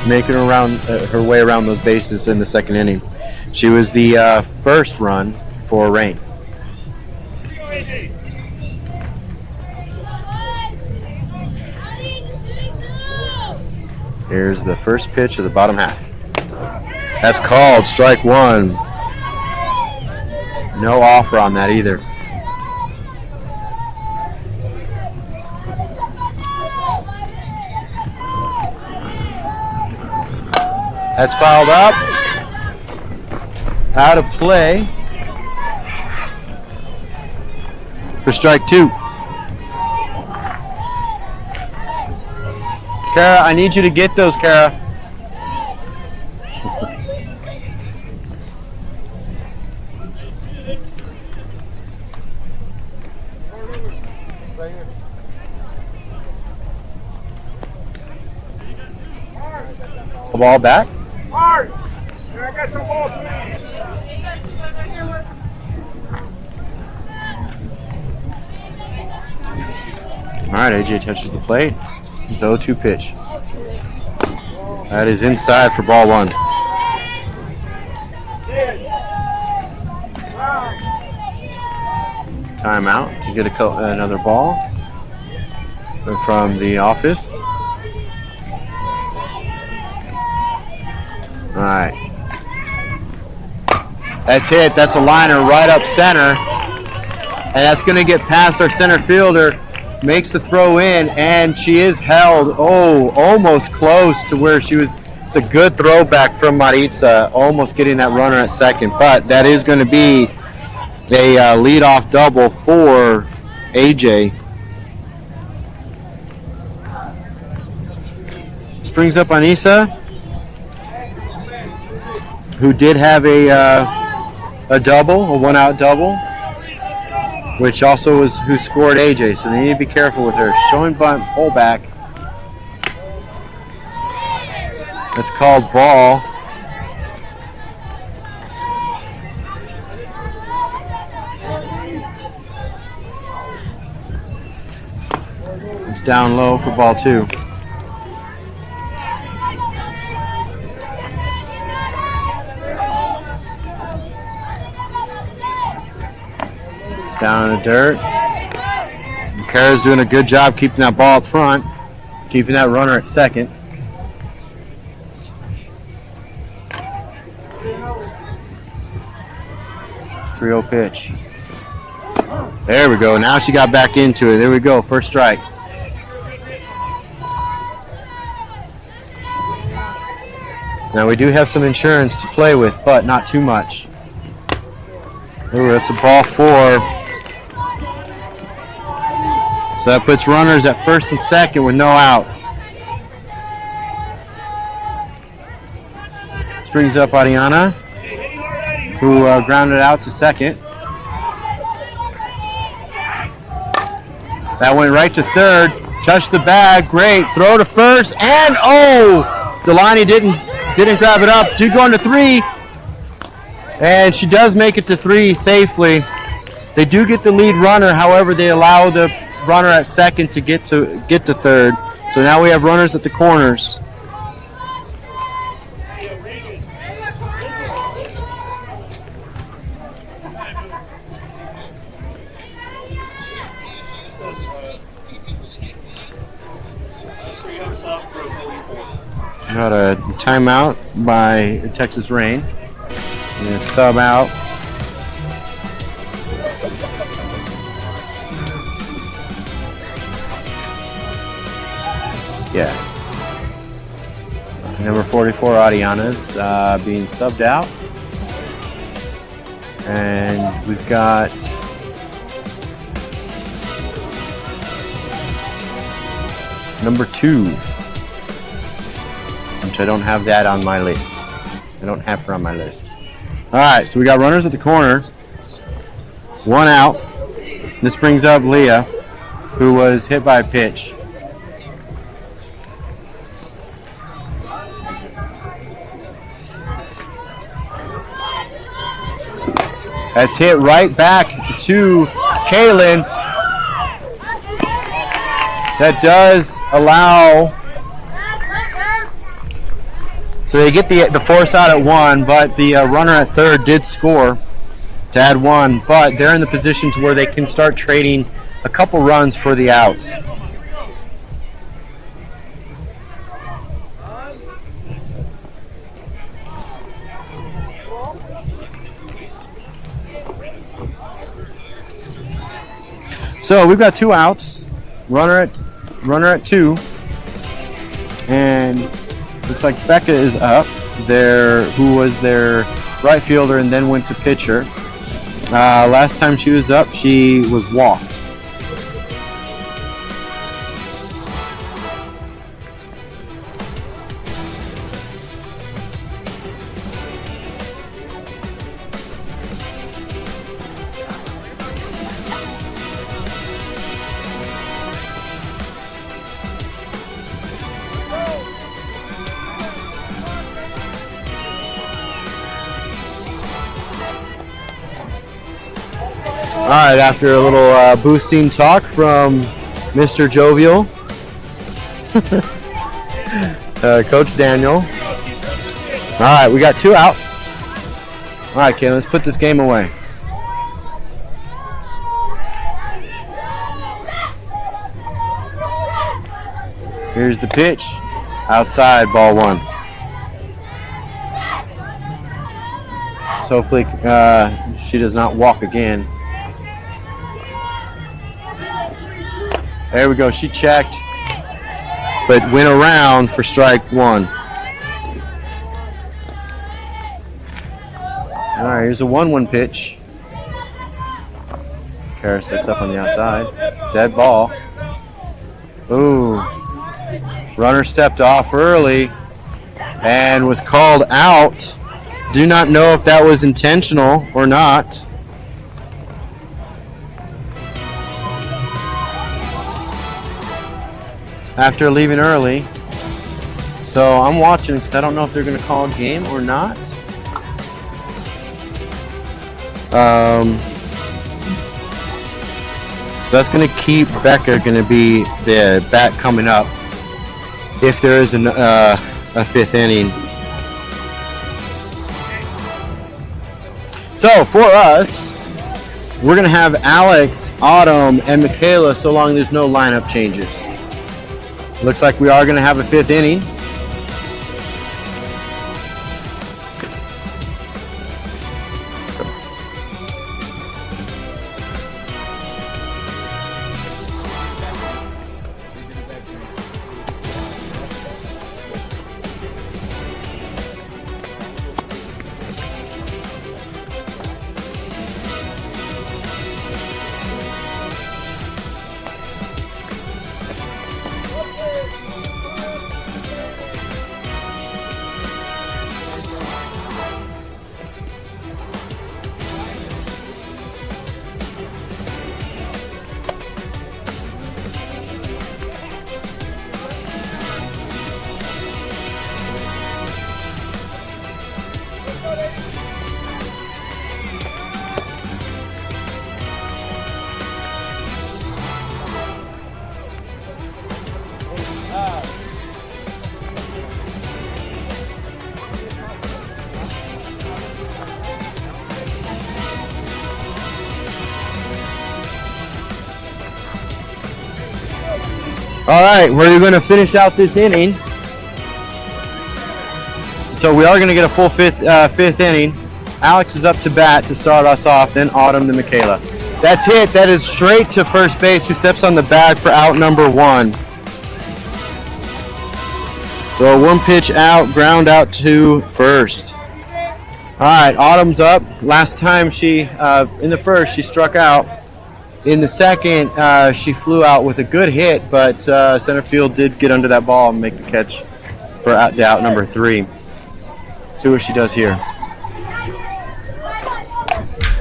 making her way around those bases in the second inning. She was the first run for Reign. Here's the first pitch of the bottom half. That's called strike one. No offer on that either. That's fouled up. Out of play for strike two. Kara, I need you to get those, Kara. The ball back. Hard. Can I get some ball, please? All right, AJ touches the plate. It's the 0-2 pitch. That is inside for ball one. timeout to get another ball from the office. All right. That's hit. That's a liner right up center. And that's going to get past our center fielder. Makes the throw in, and she is held. Oh, almost close to where she was. It's a good throwback from Maritza, almost getting that runner at second. But that is going to be a leadoff double for AJ. This brings up Anissa, who did have a double, a one-out double, which also was who scored AJ. So they need to be careful with her. Showing bunt, pullback. That's called ball. It's down low for ball 2. It's down in the dirt. Kara's doing a good job keeping that ball up front, keeping that runner at second. .30 pitch. There we go. Now she got back into it. There we go. First strike. Now we do have some insurance to play with, but not too much. Ooh, that's a ball 4. So that puts runners at first and second with no outs. This brings up Ariana, who grounded out to second. That went right to third. Touched the bag. Great. Throw to first. And, oh! Delaney didn't grab it up. 2 going to 3. And she does make it to 3 safely. They do get the lead runner. However, they allow the runner at second to get to third. So now we have runners at the corners. Got a timeout by Texas Rain. And a sub out. Yeah. Number 44, Ariana's being subbed out. And we've got number 2. Which I don't have that on my list. I don't have her on my list. All right, so we got runners at the corner. 1 out. This brings up Leah, who was hit by a pitch. That's hit right back to Kaylin. That does allow. So they get the force out at 1, but the runner at third did score to add 1. But they're in the position to where they can start trading a couple runs for the outs. So we've got 2 outs, runner at 2, and looks like Becca is up there, who was their right fielder and then went to pitcher. Last time she was up, she was walked. All right, after a little boosting talk from Mr. Jovial, Coach Daniel. All right, we got 2 outs. All right, Kayla, let's put this game away. Here's the pitch. Outside, ball 1. So hopefully she does not walk again. There we go. She checked, but went around for strike 1. All right, here's a 1-1 pitch. Kara sets up on the outside. Dead ball. Ooh. Runner stepped off early and was called out. Do not know if that was intentional or not. After leaving early. So I'm watching because I don't know if they're going to call a game or not. So that's going to keep Becca going to be the bat coming up if there is a 5th inning. So for us, we're going to have Alex, Autumn, and Michaela so long there's no lineup changes. Looks like we are going to have a 5th inning. All right, we're going to finish out this inning. So we are going to get a full fifth inning. Alex is up to bat to start us off, then Autumn, then Michaela. That's hit. That is straight to first base, who steps on the bag for out number 1. So 1 pitch out, ground out to first. All right, Autumn's up. Last time she, in the first, she struck out. In the second, she flew out with a good hit, but center field did get under that ball and make the catch for the out number 3. See what she does here.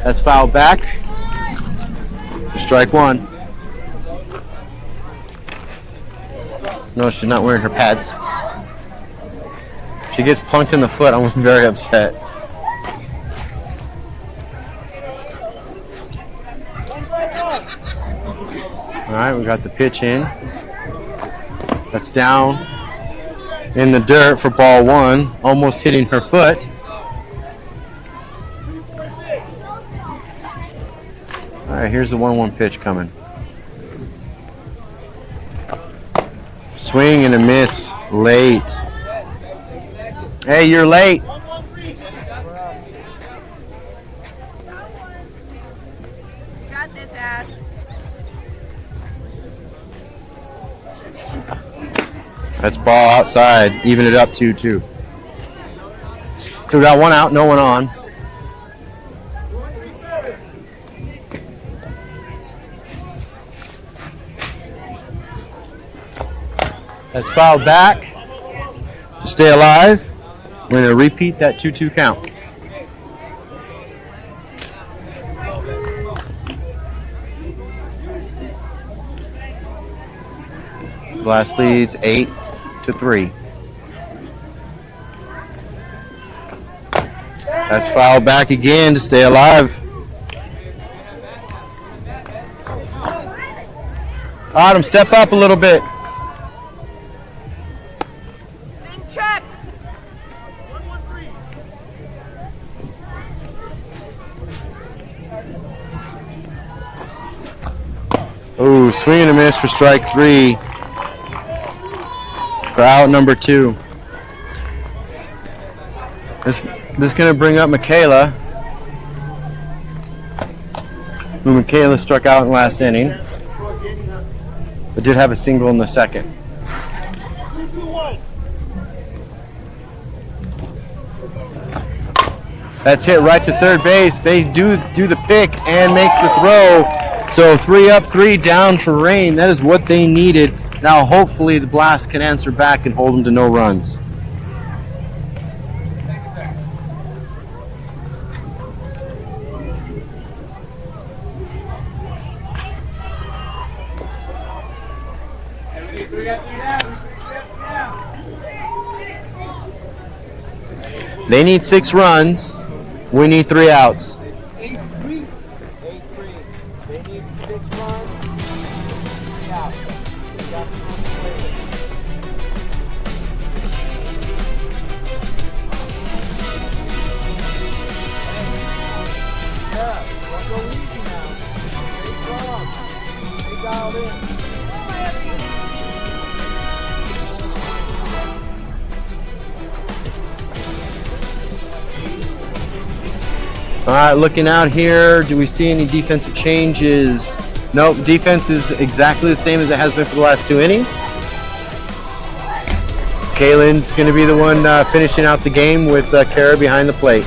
That's fouled back for strike 1. No, she's not wearing her pads. If she gets plunked in the foot, I'm very upset. All right, we got the pitch in. That's down in the dirt for ball 1, almost hitting her foot. All right, here's the 1-1 pitch coming. Swing and a miss late. Hey, you're late. Got this, Ash. That's ball outside. Even it up 2-2. So we got 1 out, no one on. That's fouled back to stay alive. We're going to repeat that 2-2 count. Blast leads 8-3. That's fouled back again to stay alive. Autumn, step up a little bit. Check. Ooh, swing and a miss for strike 3. for out number 2. This is going to bring up Michaela, who Michaela struck out in the last inning, but did have a single in the second. That's hit right to third base. They do the pick and makes the throw. So 3 up, 3 down for Rain. That is what they needed. Now hopefully the Blast can answer back and hold them to no runs. They need 6 runs. We need 3 outs. 8-3. They need 6 runs. 3 outs. They got to play. Yeah, don't go easy now. Stay strong. Stay dialed in. All right, looking out here, do we see any defensive changes? Nope, defense is exactly the same as it has been for the last 2 innings. Kaylin's going to be the one finishing out the game with Kara behind the plate.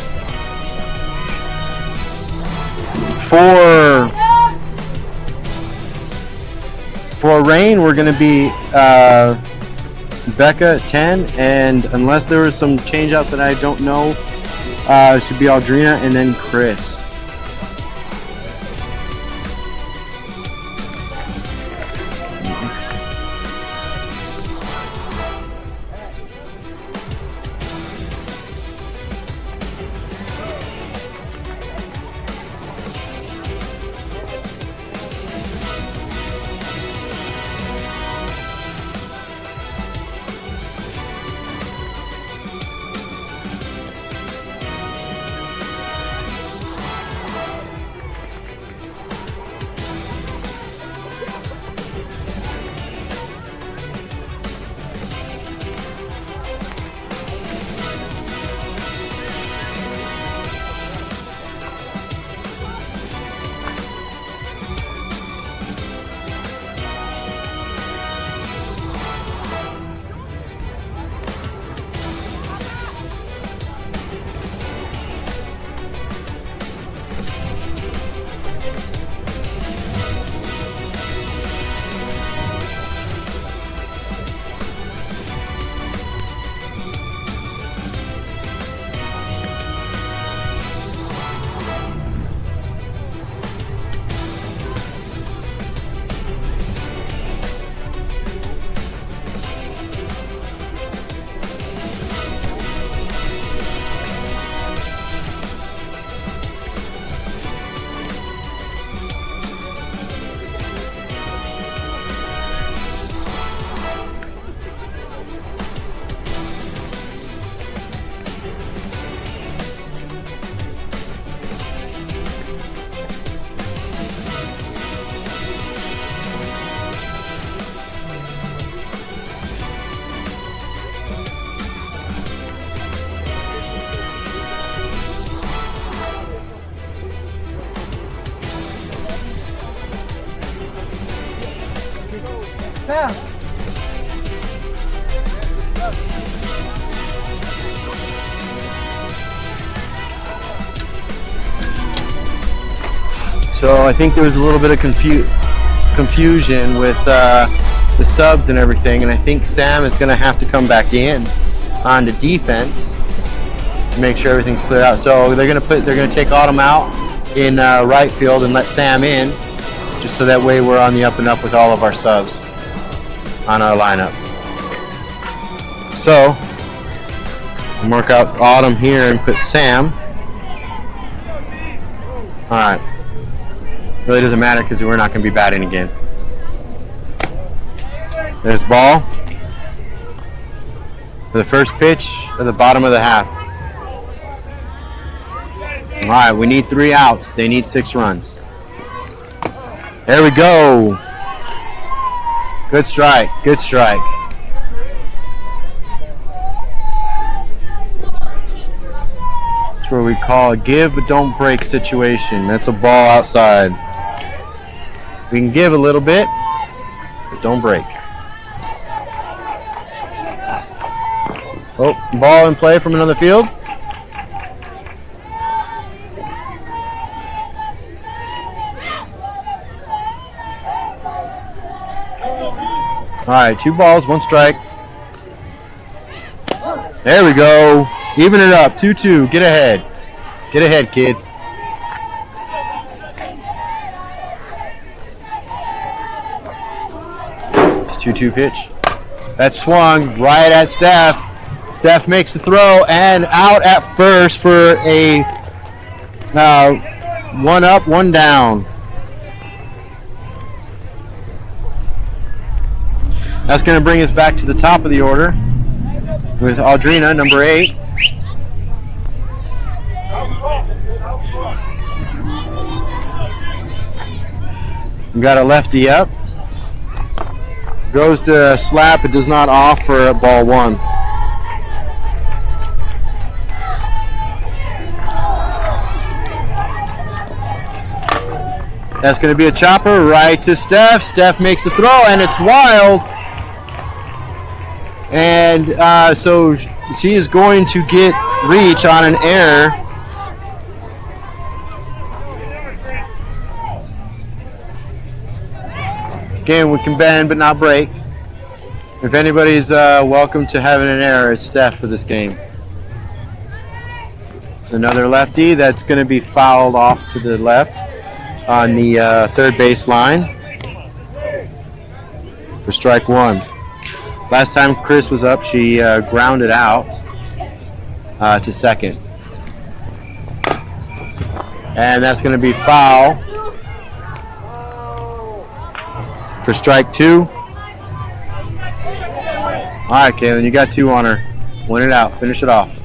For Rain, we're going to be Becca at 10, and unless there was some change-outs that I don't know, it should be Aldrina and then Chris. So I think there was a little bit of confusion with the subs and everything, and I think Sam is going to have to come back in onto defense to make sure everything's cleared out. So they're going to take Autumn out in right field and let Sam in, just so that way we're on the up and up with all of our subs on our lineup. So we'll mark out Autumn here and put Sam. All right. Really doesn't matter because we're not going to be batting again. There's ball for the first pitch at the bottom of the half. All right, we need 3 outs. They need 6 runs. There we go. Good strike. Good strike. That's where we call a give but don't break situation. That's a ball outside. We can give a little bit, but don't break. Oh, ball in play from another field. All right, 2 balls, 1 strike. There we go. Even it up, 2-2. Get ahead. Get ahead, kid. It's 2-2 pitch. That swung right at Steph. Steph makes the throw and out at first for a 1 up, 1 down. That's going to bring us back to the top of the order with Audrina, number 8. We got a lefty up. Goes to slap. It does not offer ball 1. That's going to be a chopper right to Steph. Steph makes the throw, and it's wild. And so she is going to get reach on an error. Again, we can bend but not break. If anybody's welcome to having an error, it's Steph for this game. It's another lefty that's going to be fouled off to the left on the third base line for strike 1. Last time Chris was up, she grounded out to second. And that's going to be foul for strike 2. All right, Kaylin, you got 2 on her. Win it out. Finish it off.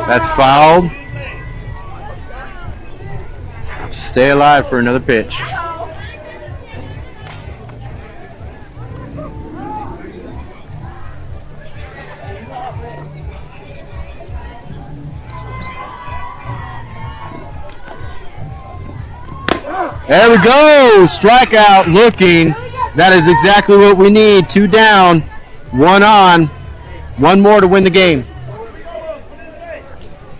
That's fouled. To stay alive for another pitch. There we go. Strikeout looking. That is exactly what we need. 2 down, 1 on. 1 more to win the game.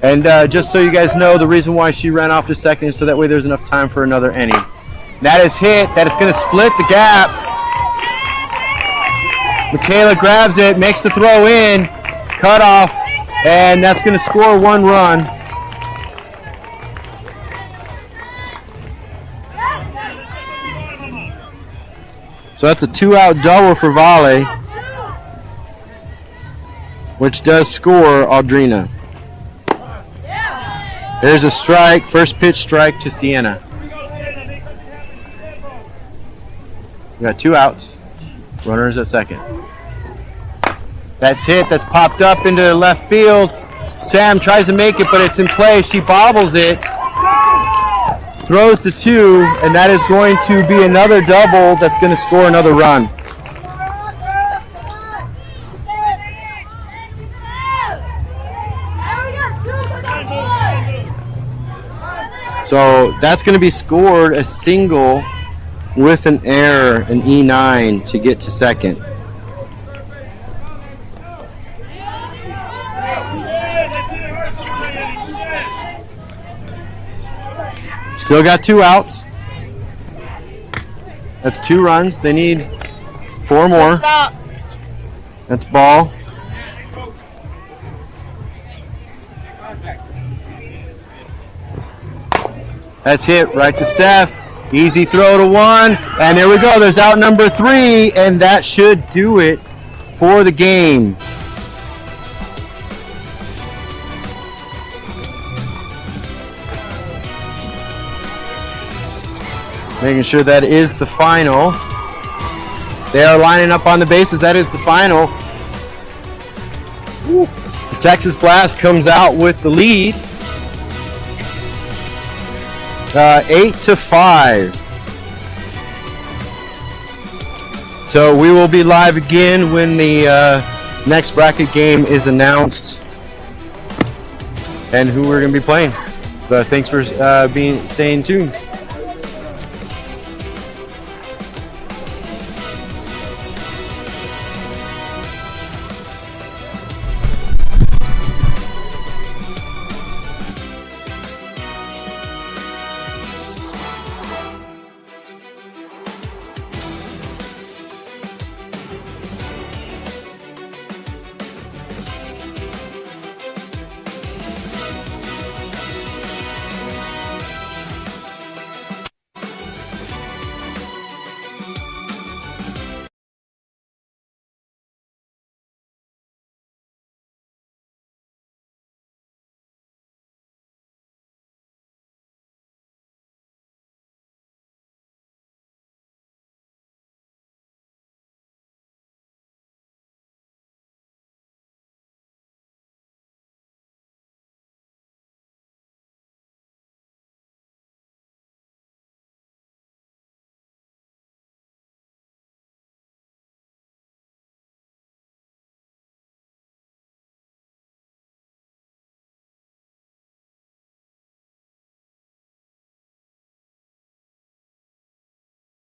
And just so you guys know, the reason why she ran off to second is so that way there's enough time for another inning. That is hit. That is going to split the gap. Michaela grabs it, makes the throw in, cut off, and that's going to score 1 run. So that's a 2-out double for Vale, which does score Audrina. There's a strike, first pitch strike to Sienna. We got 2 outs, runners at second. That's hit, that's popped up into left field. Sam tries to make it, but it's in play. She bobbles it, throws to 2, and that is going to be another double that's going to score another run. So that's going to be scored a single with an error, an E9, to get to second. Still got 2 outs. That's 2 runs. They need 4 more. That's ball. That's hit right to Steph. Easy throw to 1. And there we go. There's out number 3. And that should do it for the game. Making sure that is the final. They are lining up on the bases. That is the final. Woo. The Texas Blast comes out with the lead. 8-5. So we will be live again when the next bracket game is announced and who we're going to be playing. But thanks for staying tuned.